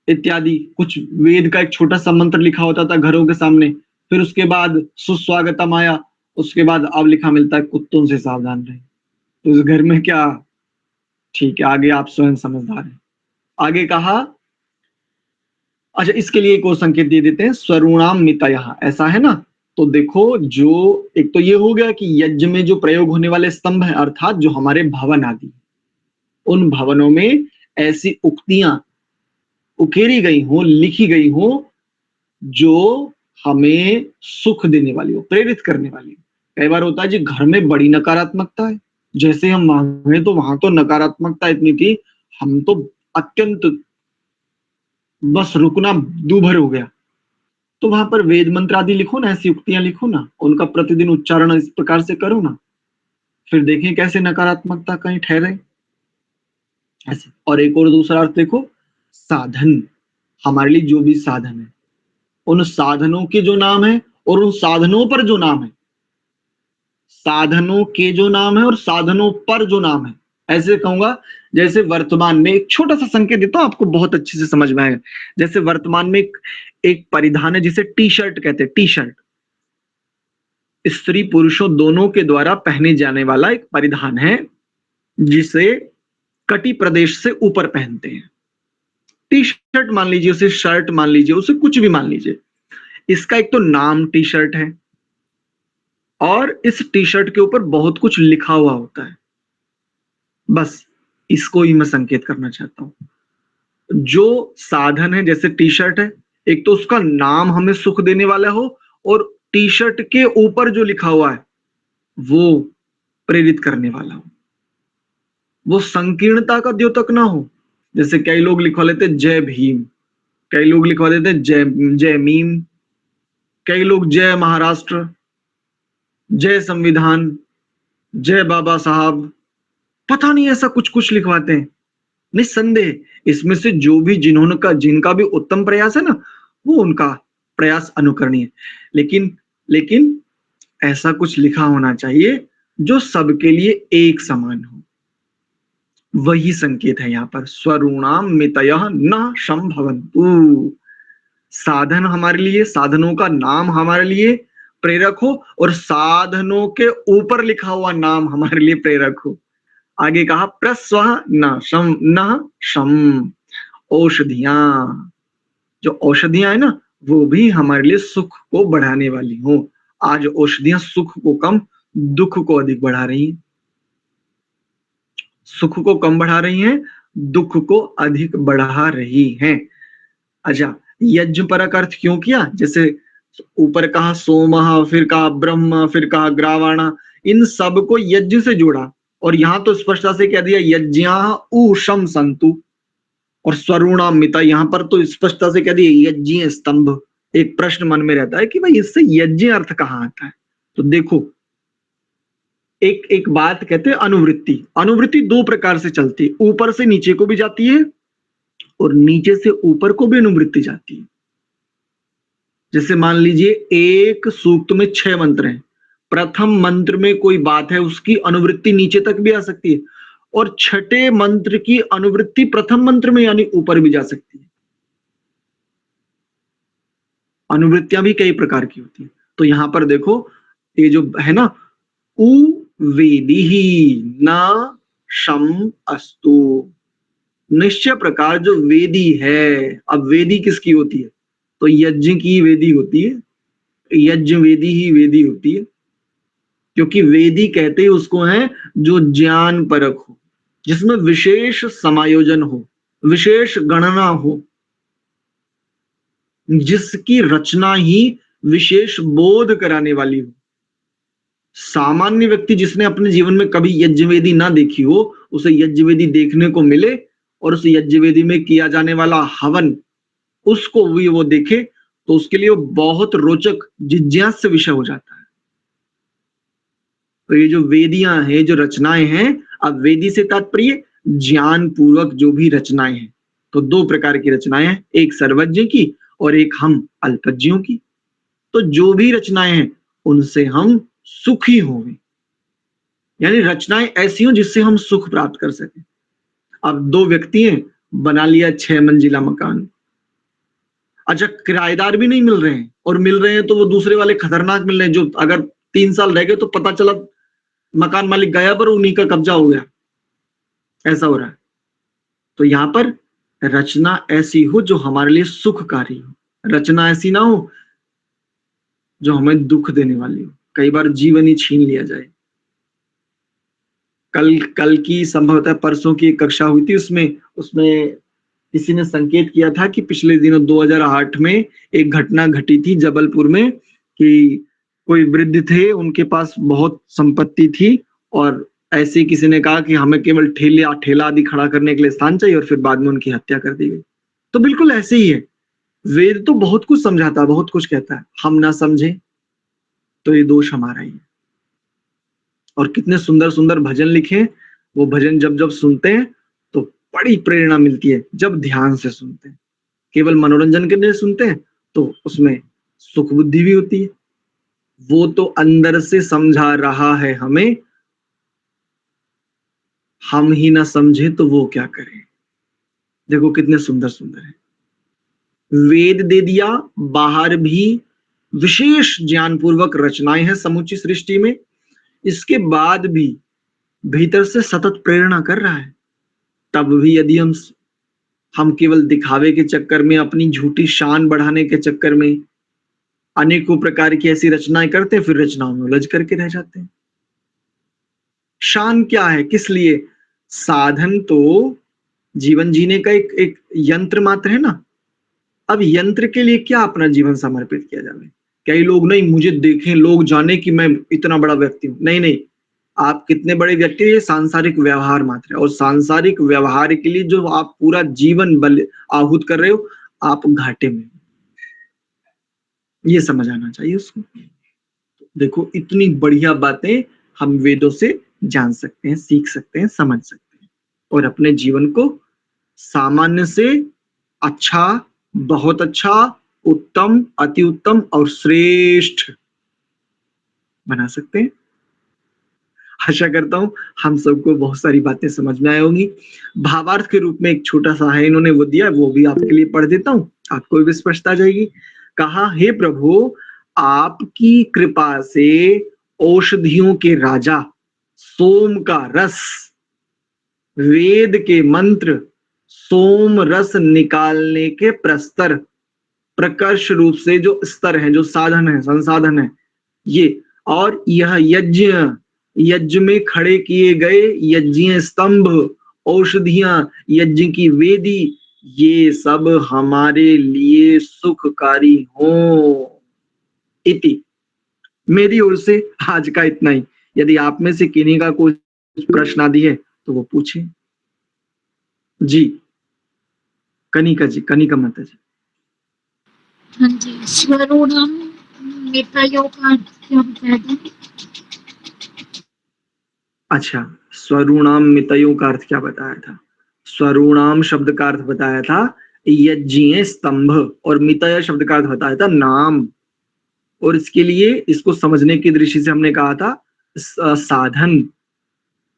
इत्यादि, कुछ वेद का एक छोटा सा मंत्र लिखा होता था घरों के सामने, फिर उसके बाद सुस्वागतम आया, उसके बाद अब लिखा मिलता है कुत्तों से सावधान रहे। तो उस घर में क्या, ठीक है, आगे आप स्वयं समझदार हैं। आगे कहा, अच्छा इसके लिए एक और संकेत दे देते हैं, स्वरूणाम मितयः, ऐसा है ना। तो देखो, जो एक तो ये हो गया कि यज्ञ में जो प्रयोग होने वाले स्तंभ है, अर्थात जो हमारे भवन आदि, उन भवनों में ऐसी उक्तियां उकेरी गई हो, लिखी गई हो, जो हमें सुख देने वाली हो, प्रेरित करने वाली हो। कई बार होता है जी, घर में बड़ी नकारात्मकता है, जैसे हम मांगे तो वहां तो नकारात्मकता इतनी थी, हम तो अत्यंत बस रुकना दूभर हो गया। तो वहां पर वेद मंत्र आदि लिखो ना, ऐसी उक्तियां लिखो ना, उनका प्रतिदिन उच्चारण इस प्रकार से करो ना, फिर देखें कैसे नकारात्मकता कहीं ठहरे ऐसे। और एक और दूसरा अर्थ देखो, साधन, हमारे लिए जो भी साधन है, उन साधनों के जो नाम है और उन साधनों पर जो नाम है, साधनों के जो नाम है और साधनों पर जो नाम है, ऐसे कहूंगा जैसे वर्तमान में, एक छोटा सा संकेत देता हूं आपको, बहुत अच्छे से समझ में आएगा। जैसे वर्तमान में एक परिधान है जिसे टी शर्ट कहते हैं, टी शर्ट स्त्री पुरुषों दोनों के द्वारा पहने जाने वाला एक परिधान है, जिसे कटी प्रदेश से ऊपर पहनते हैं। टी शर्ट मान लीजिए, उसे शर्ट मान लीजिए, उसे कुछ भी मान लीजिए। इसका एक तो नाम टी शर्ट है, और इस टी शर्ट के ऊपर बहुत कुछ लिखा हुआ होता है। बस इसको ही मैं संकेत करना चाहता हूं। जो साधन है, जैसे टी शर्ट है, एक तो उसका नाम हमें सुख देने वाला हो, और टी शर्ट के ऊपर जो लिखा हुआ है वो प्रेरित करने वाला हो, वो संकीर्णता का द्योतक ना हो। जैसे कई लोग लिखवा लेते जय भीम, कई लोग लिखवा देते जय जय मीम, कई लोग जय महाराष्ट्र, जय संविधान, जय बाबा साहब, पता नहीं ऐसा कुछ कुछ लिखवाते हैं। निस्संदेह इसमें से जो भी जिनका भी उत्तम प्रयास है ना, वो उनका प्रयास अनुकरणीय है, लेकिन ऐसा कुछ लिखा होना चाहिए जो सबके लिए एक समान हो, वही संकेत है यहाँ पर। स्वरूणाम मितयः न संभवन्तु। साधन हमारे लिए, साधनों का नाम हमारे लिए प्रेरक हो, और साधनों के ऊपर लिखा हुआ नाम हमारे लिए प्रेरक हो। आगे कहा प्रस्व न शम। औषधियां, जो औषधियां है ना, वो भी हमारे लिए सुख को बढ़ाने वाली हो। आज औषधियां सुख को कम, दुख को अधिक बढ़ा रही हैं। सुख को कम बढ़ा रही हैं, दुख को अधिक बढ़ा रही हैं। अच्छा, यज्ञ परक अर्थ क्यों किया? जैसे ऊपर कहा सोमः, फिर कहा ब्रह्म, फिर कहा ग्रावाणा, इन सब को यज्ञ से जोड़ा, और यहां तो स्पष्टता से कह दिया यज्ञाः ऊषम सन्तु, और स्वरूणामिता यहां पर तो स्पष्टता से कह दिया यज्ञ स्तंभ। एक प्रश्न मन में रहता है कि भाई इससे यज्ञ अर्थ कहां आता है? तो देखो, एक एक बात कहते हैं अनुवृत्ति। अनुवृत्ति दो प्रकार से चलती है, ऊपर से नीचे को भी जाती है और नीचे से ऊपर को भी अनुवृत्ति जाती है। जैसे मान लीजिए एक सूक्त में 6 मंत्र हैं, प्रथम मंत्र में कोई बात है, उसकी अनुवृत्ति नीचे तक भी आ सकती है, और छठे मंत्र की अनुवृत्ति प्रथम मंत्र में यानी ऊपर भी जा सकती है। अनुवृत्तियां भी कई प्रकार की होती है। तो यहां पर देखो, ये जो है ना, उ वेदी न शम अस्तु, निश्चय प्रकार जो वेदी है। अब वेदी किसकी होती है? तो यज्ञ की वेदी होती है, यज्ञ वेदी ही वेदी होती है, क्योंकि वेदी कहते ही उसको है जो ज्ञान परक हो, जिसमें विशेष समायोजन हो, विशेष गणना हो, जिसकी रचना ही विशेष बोध कराने वाली हो। सामान्य व्यक्ति जिसने अपने जीवन में कभी यज्ञवेदी ना देखी हो, उसे यज्ञवेदी देखने को मिले और उस यज्ञवेदी में किया जाने वाला हवन उसको भी वो देखे, तो उसके लिए वो बहुत रोचक जिज्ञास्य विषय हो जाता है। तो ये जो वेदियां हैं, जो रचनाएं हैं, अब वेदी से तात्पर्य ज्ञान पूर्वक जो भी रचनाएं हैं। तो दो प्रकार की रचनाएं हैं, एक सर्वज्ञ की और एक हम अल्पज्ञों की। तो जो भी रचनाएं हैं उनसे हम सुखी होंगे, यानी रचनाएं ऐसी हो जिससे हम सुख प्राप्त कर सकें। अब दो व्यक्ति हैं, बना लिया 6 मंजिला मकान। अच्छा, किराएदार भी नहीं मिल रहे हैं, और मिल रहे हैं तो वो दूसरे वाले खतरनाक मिल रहे हैं, जो अगर 3 साल रह गए तो पता चला मकान मालिक गया पर उन्हीं का कब्जा हो गया। ऐसा हो रहा है। तो यहां पर रचना ऐसी हो जो हमारे लिए सुखकारी हो, रचना ऐसी ना हो जो हमें दुख देने वाली हो। कई बार जीवन ही छीन लिया जाए। कल की संभवतः परसों की एक कक्षा हुई थी, उसमें किसी ने संकेत किया था कि पिछले दिनों 2008 में एक घटना घटी थी जबलपुर में, कि कोई वृद्ध थे, उनके पास बहुत संपत्ति थी, और ऐसे किसी ने कहा कि हमें केवल ठेला आदि खड़ा करने के लिए स्थान चाहिए, और फिर बाद में उनकी हत्या कर दी गई। तो बिल्कुल ऐसे ही है, वेद तो बहुत कुछ समझाता है, बहुत कुछ कहता है, हम ना समझे तो ये दोष हमारा ही है। और कितने सुंदर सुंदर भजन लिखे, वो भजन जब जब सुनते हैं तो बड़ी प्रेरणा मिलती है। जब ध्यान से सुनते हैं, केवल मनोरंजन के लिए सुनते हैं तो उसमें सुख बुद्धि भी होती है। वो तो अंदर से समझा रहा है हमें, हम ही ना समझे तो वो क्या करें। देखो कितने सुंदर सुंदर है। वेद दे दिया, बाहर भी विशेष ज्ञान पूर्वक रचनाएं हैं समूची सृष्टि में, इसके बाद भी भीतर से सतत प्रेरणा कर रहा है। तब भी यदि हम केवल दिखावे के चक्कर में, अपनी झूठी शान बढ़ाने के चक्कर में अनेकों प्रकार की ऐसी रचनाएं करते हैं, फिर रचनाओं में उलझ करके रह जाते हैं। शान क्या है, किस लिए? साधन तो जीवन जीने का एक यंत्र मात्र है ना। अब यंत्र के लिए क्या अपना जीवन समर्पित किया जाए? कई लोग नहीं, मुझे देखें, लोग जाने कि मैं इतना बड़ा व्यक्ति हूं। नहीं, आप कितने बड़े व्यक्ति हैं, ये सांसारिक व्यवहार मात्र है। और सांसारिक व्यवहार के लिए जो आप पूरा जीवन बल आहूत कर रहे हो, आप घाटे में, ये समझ आना चाहिए उसको। देखो इतनी बढ़िया बातें हम वेदों से जान सकते हैं, सीख सकते हैं, समझ सकते हैं, और अपने जीवन को सामान्य से अच्छा, बहुत अच्छा, उत्तम, अति उत्तम और श्रेष्ठ बना सकते हैं। आशा करता हूँ हम सबको बहुत सारी बातें समझ में आई होंगी। भावार्थ के रूप में एक छोटा सा है इन्होंने वो दिया, वो भी आपके लिए पढ़ देता हूँ, आपको भी स्पष्टता आ जाएगी। कहा, हे प्रभु, आपकी कृपा से औषधियों के राजा, सोम का रस, वेद के मंत्र, सोम रस निकालने के प्रस्तर, प्रकर्ष रूप से जो स्तर है, जो साधन है, संसाधन है ये, और यह यज्ञ, यज्ञ में खड़े किए गए यज्ञीय स्तंभ, औषधियां, यज्ञ की वेदी, ये सब हमारे लिए सुखकारी हो। इति। मेरी ओर से आज का इतना ही। यदि आप में से किन्हीं का कोई प्रश्न आदि है तो वो पूछे। जी कनिका जी, कनिका माता जी। हाँ जी, स्वरूणम मितयो का क्या बताया था? अच्छा, स्वरूणाम मितयों का अर्थ क्या बताया था? स्वरूणाम शब्द का अर्थ बताया था यज्ञीय स्तंभ, और मितय शब्द का अर्थ बताया था नाम। और इसके लिए इसको समझने की दृष्टि से हमने कहा था साधन,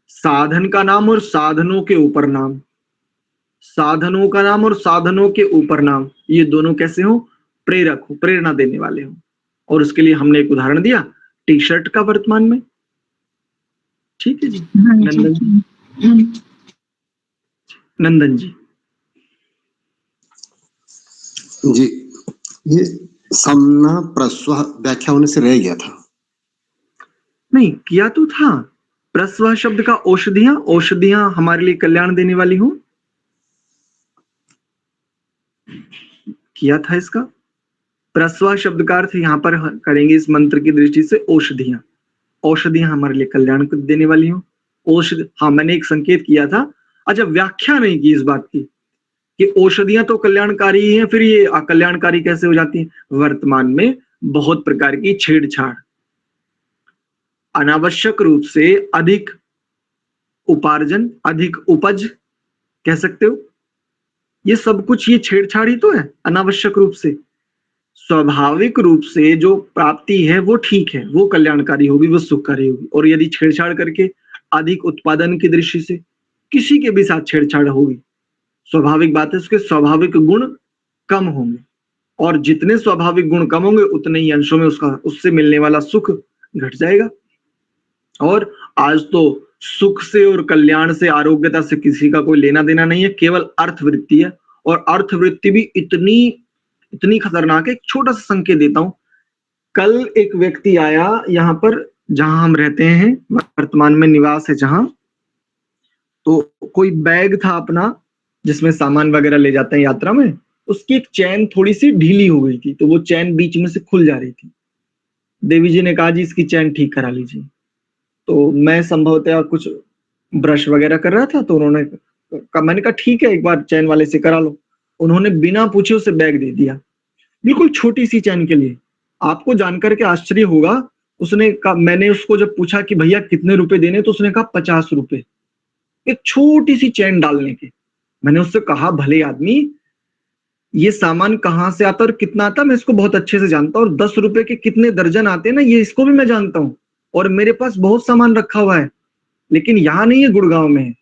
साधन का नाम और साधनों के ऊपर नाम, साधनों का नाम और साधनों के ऊपर नाम, ये दोनों कैसे हो? प्रेरक हो, प्रेरणा देने वाले हो। और उसके लिए हमने एक उदाहरण दिया टी शर्ट का वर्तमान में। ठीक है जी। नंदन जी, नंदन जी। जी, ये समना प्रस्वा व्याख्या होने से रह गया था। नहीं किया तो था। प्रस्वा शब्द का औषधियां, औषधियां हमारे लिए कल्याण देने वाली हो, किया था इसका। प्रस्वा शब्द का अर्थ यहाँ पर करेंगे इस मंत्र की दृष्टि से औषधियां, औषधियां हमारे लिए कल्याण देने वाली हो। औषधि, हाँ मैंने एक संकेत किया था। अच्छा, व्याख्या नहीं की इस बात की कि औषधियां तो कल्याणकारी हैं, फिर ये अकल्याणकारी कैसे हो जाती हैं? वर्तमान में बहुत प्रकार की छेड़छाड़, अनावश्यक रूप से अधिक उपार्जन, अधिक उपज कह सकते हो, ये सब कुछ ये छेड़छाड़ ही तो है अनावश्यक रूप से। स्वाभाविक रूप से जो प्राप्ति है वो ठीक है, वो कल्याणकारी होगी, वो सुखकारी होगी। और यदि छेड़छाड़ करके अधिक उत्पादन की दृष्टि से किसी के भी साथ छेड़छाड़ होगी, स्वाभाविक बात है उसके स्वाभाविक गुण कम होंगे, और जितने स्वाभाविक गुण कम होंगे उतने ही अंशों में उसका, उससे मिलने वाला सुख घट जाएगा। और आज तो सुख से और कल्याण से, आरोग्यता से किसी का कोई लेना देना नहीं है, केवल अर्थवृत्ति है। और अर्थवृत्ति भी इतनी खतरनाक है। एक छोटा सा संकेत देता हूं। कल एक व्यक्ति आया यहाँ पर, जहां हम रहते हैं, वर्तमान में निवास है जहां, तो कोई बैग था अपना जिसमें सामान वगैरह ले जाते हैं यात्रा में, उसकी एक चैन थोड़ी सी ढीली हो गई थी, तो वो चैन बीच में से खुल जा रही थी। देवी जी ने कहा जी इसकी चैन ठीक करा लीजिए। तो मैं संभवतः कुछ ब्रश वगैरह कर रहा था, तो उन्होंने कहा, मैंने कहा ठीक है एक बार चैन वाले से करा लो। उन्होंने बिना पूछे उसे बैग दे दिया, बिल्कुल छोटी सी चैन के लिए। आपको जानकर के आश्चर्य होगा, उसने कहा, मैंने उसको जब पूछा कि भैया कितने रुपए देने, तो उसने कहा 50 रुपए, एक छोटी सी चैन डालने के। मैंने उससे कहा, भले आदमी, ये सामान कहाँ से आता और कितना आता मैं इसको बहुत अच्छे से जानता हूँ, और 10 रुपए के कितने दर्जन आते हैं ना, ये इसको भी मैं जानता हूँ, और मेरे पास बहुत सामान रखा हुआ है, लेकिन यहाँ नहीं है, गुड़गांव में है।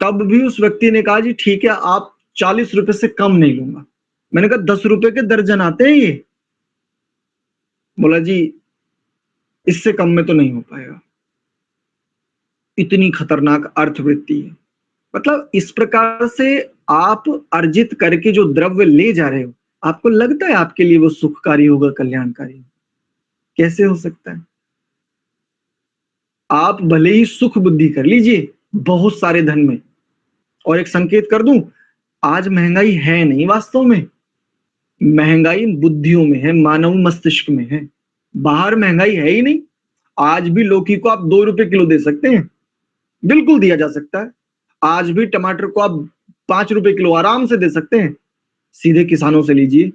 तब भी उस व्यक्ति ने कहा जी ठीक है, आप 40 रुपए से कम नहीं लूंगा। मैंने कहा 10 रुपए के दर्जन आते हैं ये। बोला जी इससे कम में तो नहीं हो पाएगा। इतनी खतरनाक अर्थवृत्ति है। मतलब इस प्रकार से आप अर्जित करके जो द्रव्य ले जा रहे हो, आपको लगता है आपके लिए वो सुखकारी होगा, कल्याणकारी होगा? कैसे हो सकता है? आप भले ही सुख बुद्धि कर लीजिए बहुत सारे धन में, और एक संकेत कर दूं, आज महंगाई है नहीं, वास्तव में महंगाई बुद्धियों में है, मानव मस्तिष्क में है। बाहर महंगाई है ही नहीं। आज भी लौकी को आप 2 रुपए किलो दे सकते हैं, बिल्कुल दिया जा सकता है। आज भी टमाटर को आप 5 रुपए किलो आराम से दे सकते हैं। सीधे किसानों से लीजिए,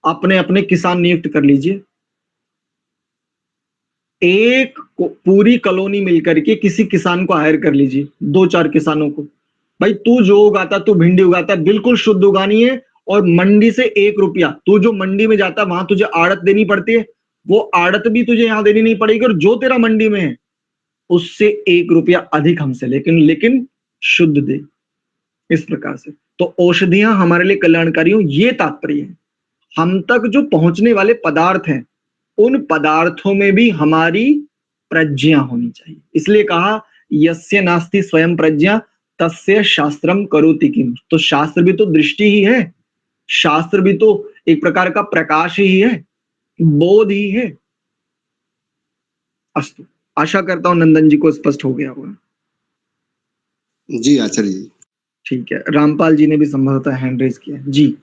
अपने अपने किसान नियुक्त कर लीजिए, एक पूरी कॉलोनी मिलकर के किसी किसान को हायर कर लीजिए, 2-4 किसानों को, भाई तू जो उगाता, तू भिंडी उगाता, बिल्कुल शुद्ध उगानी है, और मंडी से 1 रुपया तू जो मंडी में जाता वहां तुझे आड़त देनी पड़ती है, वो आड़त भी तुझे यहाँ देनी नहीं पड़ेगी, और जो तेरा मंडी में है उससे 1 रुपया अधिक हमसे, लेकिन शुद्ध दे, इस प्रकार से। तो औषधियां हमारे लिए कल्याणकारी हो, ये तात्पर्य है। हम तक जो पहुंचने वाले पदार्थ हैं, उन पदार्थों में भी हमारी प्रज्ञा होनी चाहिए। इसलिए कहा यस्य नास्ति स्वयं प्रज्ञा तस्य शास्त्रम करोति किम। तो शास्त्र भी तो दृष्टि ही है, शास्त्र भी तो एक प्रकार का प्रकाश ही है, बोध ही है। अस्तु, आशा करता हूं नंदन जी को स्पष्ट हो गया होगा। जी आचार्य जी। ठीक है, रामपाल जी ने भी संभवतः हैंड रेज किया जी।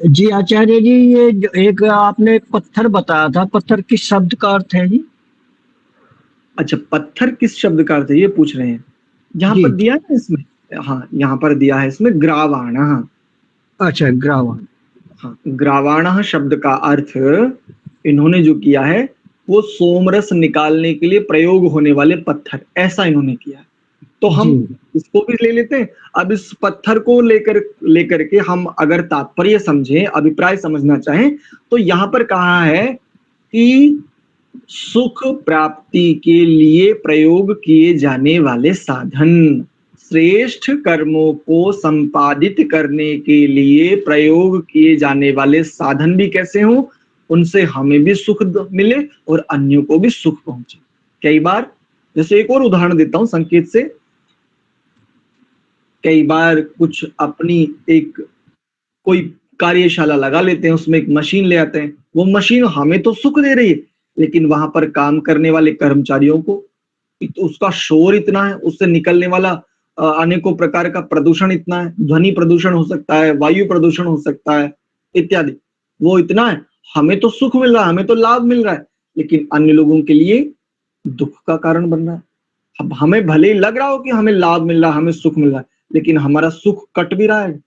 जी आचार्य जी, ये जो एक आपने पत्थर बताया था, पत्थर किस शब्द का अर्थ है जी? अच्छा, पत्थर किस शब्द का अर्थ है ये पूछ रहे हैं। यहाँ पर दिया है इसमें, हाँ यहाँ पर दिया है इसमें ग्रावाण। अच्छा, ग्रावाण। हाँ, ग्रावाण शब्द का अर्थ इन्होंने जो किया है वो सोमरस निकालने के लिए प्रयोग होने वाले पत्थर, ऐसा इन्होंने किया है। तो हम इसको भी ले लेते हैं। अब इस पत्थर को लेकर के हम अगर तात्पर्य समझें, अभिप्राय समझना चाहें, तो यहाँ पर कहा है कि सुख प्राप्ति के लिए प्रयोग किए जाने वाले साधन, श्रेष्ठ कर्मों को संपादित करने के लिए प्रयोग किए जाने वाले साधन भी कैसे हों, उनसे हमें भी सुख मिले और अन्यों को भी सुख पहुंचे। कई बार, जैसे एक और उदाहरण देता हूं संकेत से, कई बार कुछ अपनी एक कोई कार्यशाला लगा लेते हैं, उसमें एक मशीन ले आते हैं, वो मशीन हमें तो सुख दे रही है, लेकिन वहां पर काम करने वाले कर्मचारियों को उसका शोर इतना है, उससे निकलने वाला अनेकों प्रकार का प्रदूषण इतना है, ध्वनि प्रदूषण हो सकता है, वायु प्रदूषण हो सकता है इत्यादि, वो इतना है। हमें तो सुख मिल रहा है, हमें तो लाभ मिल रहा है, लेकिन अन्य लोगों के लिए दुख का कारण बन रहा है। अब हमें भले ही लग रहा हो कि हमें लाभ मिल रहा है, हमें सुख मिल रहा है, लेकिन हमारा सुख कट भी रहा है,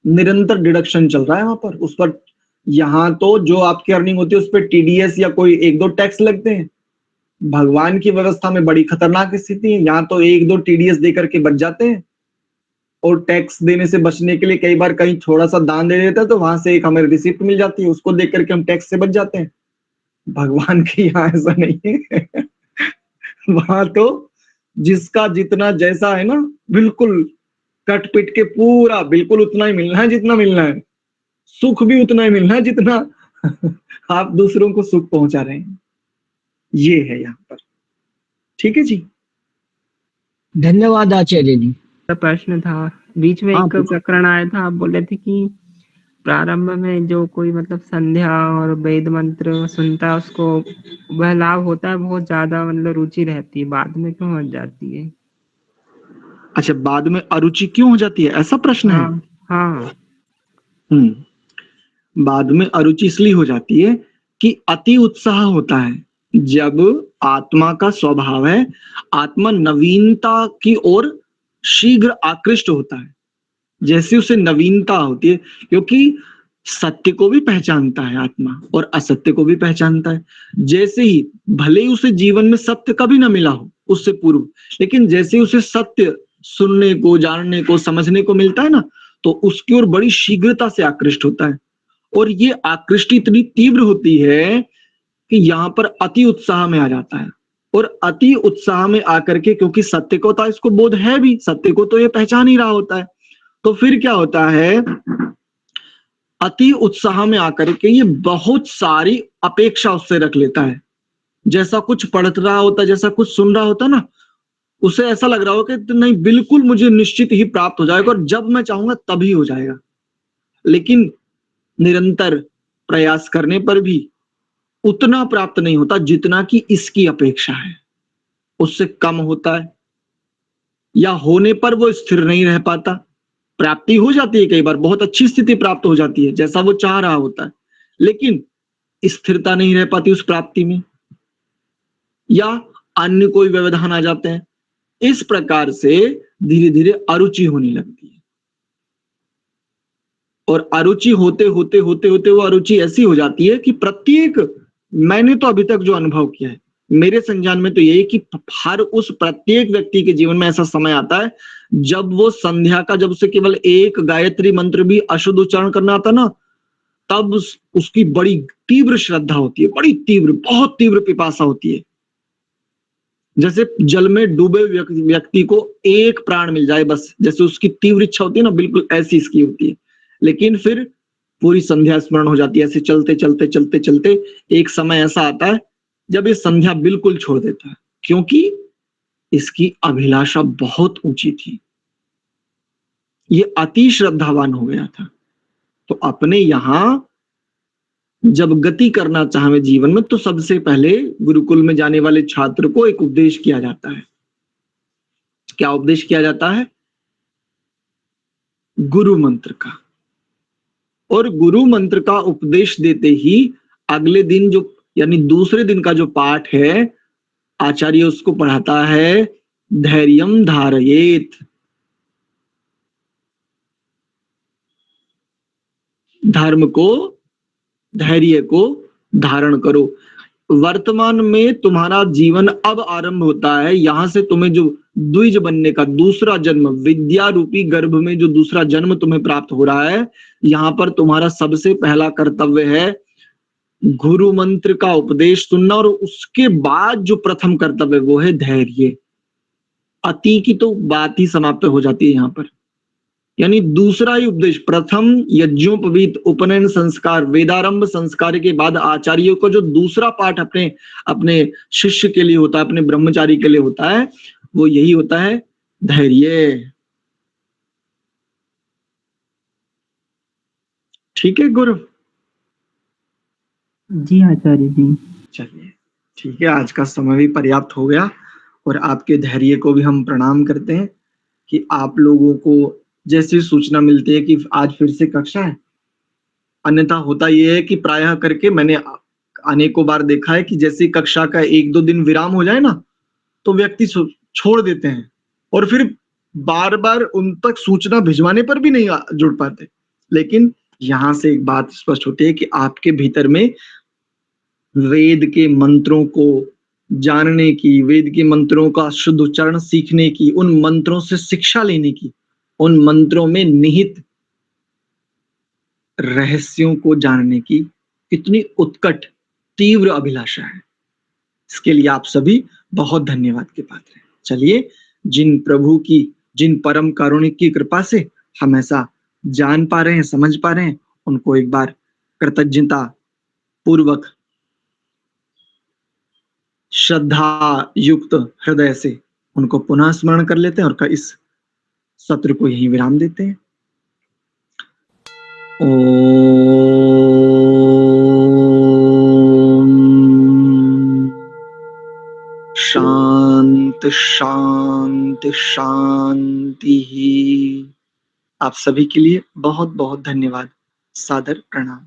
निरंतर डिडक्शन चल रहा है वहां पर, उस पर। यहाँ तो जो आपकी अर्निंग होती है उस पर टीडीएस या कोई 1-2 टैक्स लगते हैं। भगवान की व्यवस्था में बड़ी खतरनाक स्थिति है, यहाँ तो 1-2 टीडीएस देकर के बच जाते हैं, और टैक्स देने से बचने के लिए कई बार कहीं थोड़ा सा दान दे देता है तो वहां से एक हमें रिसिप्ट मिल जाती है, उसको देख करके हम टैक्स से बच जाते हैं। भगवान के यहाँ ऐसा नहीं है वहां तो जिसका जितना जैसा है ना, बिल्कुल कट पिट के पूरा बिल्कुल उतना ही मिलना है जितना मिलना है, सुख भी उतना ही मिलना है जितना आप दूसरों को सुख पहुंचा रहे हैं। ये है यहाँ पर। ठीक है जी, धन्यवाद आचार्य जी। प्रश्न था, बीच में एक प्रकरण आया था, आप बोले थे कि प्रारंभ में जो कोई मतलब संध्या और वेद मंत्र सुनता है उसको वह लाभ होता है, बहुत ज्यादा मतलब रुचि रहती है, बाद में क्यों हो जाती है? अच्छा, बाद में अरुचि क्यों हो जाती है, ऐसा प्रश्न है? हाँ। बाद में अरुचि इसलिए हो जाती है कि अति उत्साह होता है। जब आत्मा का स्वभाव है, आत्मा नवीनता की ओर शीघ्र आकृष्ट होता है, जैसे उसे नवीनता होती है, क्योंकि सत्य को भी पहचानता है आत्मा और असत्य को भी पहचानता है। जैसे ही भले ही उसे जीवन में सत्य कभी ना मिला हो उससे पूर्व, लेकिन जैसे ही उसे सत्य सुनने को, जानने को, समझने को मिलता है ना, तो उसकी ओर बड़ी शीघ्रता से आकृष्ट होता है। और ये आकृष्टि इतनी तीव्र होती है कि यहाँ पर अति उत्साह में आ जाता है, और अति उत्साह में आकर के, क्योंकि सत्य को तो इसको बोध है भी, सत्य को तो ये पहचान ही रहा होता है, तो फिर क्या होता है, अति उत्साह में आकर के ये बहुत सारी अपेक्षा उससे रख लेता है। जैसा कुछ पढ़ रहा होता है, जैसा कुछ सुन रहा होता है ना, उसे ऐसा लग रहा हो कि नहीं, बिल्कुल मुझे निश्चित ही प्राप्त हो जाएगा और जब मैं चाहूंगा तभी हो जाएगा। लेकिन निरंतर प्रयास करने पर भी उतना प्राप्त नहीं होता जितना कि इसकी अपेक्षा है, उससे कम होता है, या होने पर वो स्थिर नहीं रह पाता। प्राप्ति हो जाती है, कई बार बहुत अच्छी स्थिति प्राप्त हो जाती है जैसा वो चाह रहा होता है, लेकिन स्थिरता नहीं रह पाती उस प्राप्ति में, या अन्य कोई व्यवधान आ जाते हैं। इस प्रकार से धीरे धीरे अरुचि होने लगती है, और अरुचि होते होते होते होते वो अरुचि ऐसी हो जाती है कि प्रत्येक, मैंने तो अभी तक जो अनुभव किया है, मेरे संज्ञान में तो यही कि हर उस प्रत्येक व्यक्ति के जीवन में ऐसा समय आता है जब वो संध्या का, जब उसे केवल एक गायत्री मंत्र भी अशुद्ध उच्चारण करना आता ना, तब उसकी बड़ी तीव्र श्रद्धा होती है, बड़ी तीव्र, बहुत तीव्र पिपासा होती है। जैसे जल में डूबे व्यक्ति को एक प्राण मिल जाए बस, जैसे उसकी तीव्र इच्छा होती है ना, बिल्कुल ऐसी इसकी होती है। लेकिन फिर पूरी संध्या स्मरण हो जाती है। ऐसे चलते चलते चलते चलते एक समय ऐसा आता है जब ये संध्या बिल्कुल छोड़ देता है, क्योंकि इसकी अभिलाषा बहुत ऊंची थी, ये अति श्रद्धावान हो गया था। तो अपने यहां जब गति करना चाहे जीवन में, तो सबसे पहले गुरुकुल में जाने वाले छात्र को एक उपदेश किया जाता है। क्या उपदेश किया जाता है? गुरु मंत्र का। और गुरु मंत्र का उपदेश देते ही अगले दिन जो, यानी दूसरे दिन का जो पाठ है, आचार्य उसको पढ़ाता है धैर्यम धारयेत, धर्म को, धैर्य को धारण करो। वर्तमान में तुम्हारा जीवन अब आरंभ होता है, यहां से तुम्हें जो द्विज बनने का दूसरा जन्म, विद्या रूपी गर्भ में जो दूसरा जन्म तुम्हें प्राप्त हो रहा है, यहां पर तुम्हारा सबसे पहला कर्तव्य है गुरु मंत्र का उपदेश सुनना, और उसके बाद जो प्रथम कर्तव्य वो है धैर्य। अति की तो बात ही समाप्त हो जाती है यहां पर। यानी दूसरा ही उपदेश, प्रथम यज्ञोपवीत उपनयन संस्कार, वेदारंभ संस्कार के बाद आचार्यों को जो दूसरा पाठ अपने शिष्य के लिए होता है, अपने ब्रह्मचारी के लिए होता है, वो यही होता है धैर्य। ठीक है गुरु? जी आचार्य जी। चलिए ठीक है, आज का समय भी पर्याप्त हो गया, और आपके धैर्य को भी हम प्रणाम करते हैं कि आप लोगों को जैसी सूचना मिलती है कि आज फिर से कक्षा है। अन्यथा होता यह है कि प्रायः करके मैंने अनेकों बार देखा है कि जैसे कक्षा का 1-2 दिन विराम हो जाए ना, तो व्यक्ति छोड़ देते हैं, और फिर बार बार उन तक सूचना भिजवाने पर भी नहीं जुड़ पाते। लेकिन यहां से एक बात स्पष्ट होती है कि आपके भीतर में वेद के मंत्रों को जानने की, वेद के मंत्रों का शुद्ध उच्चारण सीखने की, उन मंत्रों से शिक्षा लेने की, उन मंत्रों में निहित रहस्यों को जानने की कितनी उत्कट तीव्र अभिलाषा है। इसके लिए आप सभी बहुत धन्यवाद के पात्र हैं। चलिए, जिन प्रभु की, जिन परम कारुणिक की कृपा से हम ऐसा जान पा रहे हैं, समझ पा रहे हैं, उनको एक बार कृतज्ञता पूर्वक श्रद्धा युक्त हृदय से उनको पुनः स्मरण कर लेते हैं, और इस सत्र को यहीं विराम देते हैं। ओम शांत शांत शांति। आप सभी के लिए बहुत बहुत धन्यवाद। सादर प्रणाम।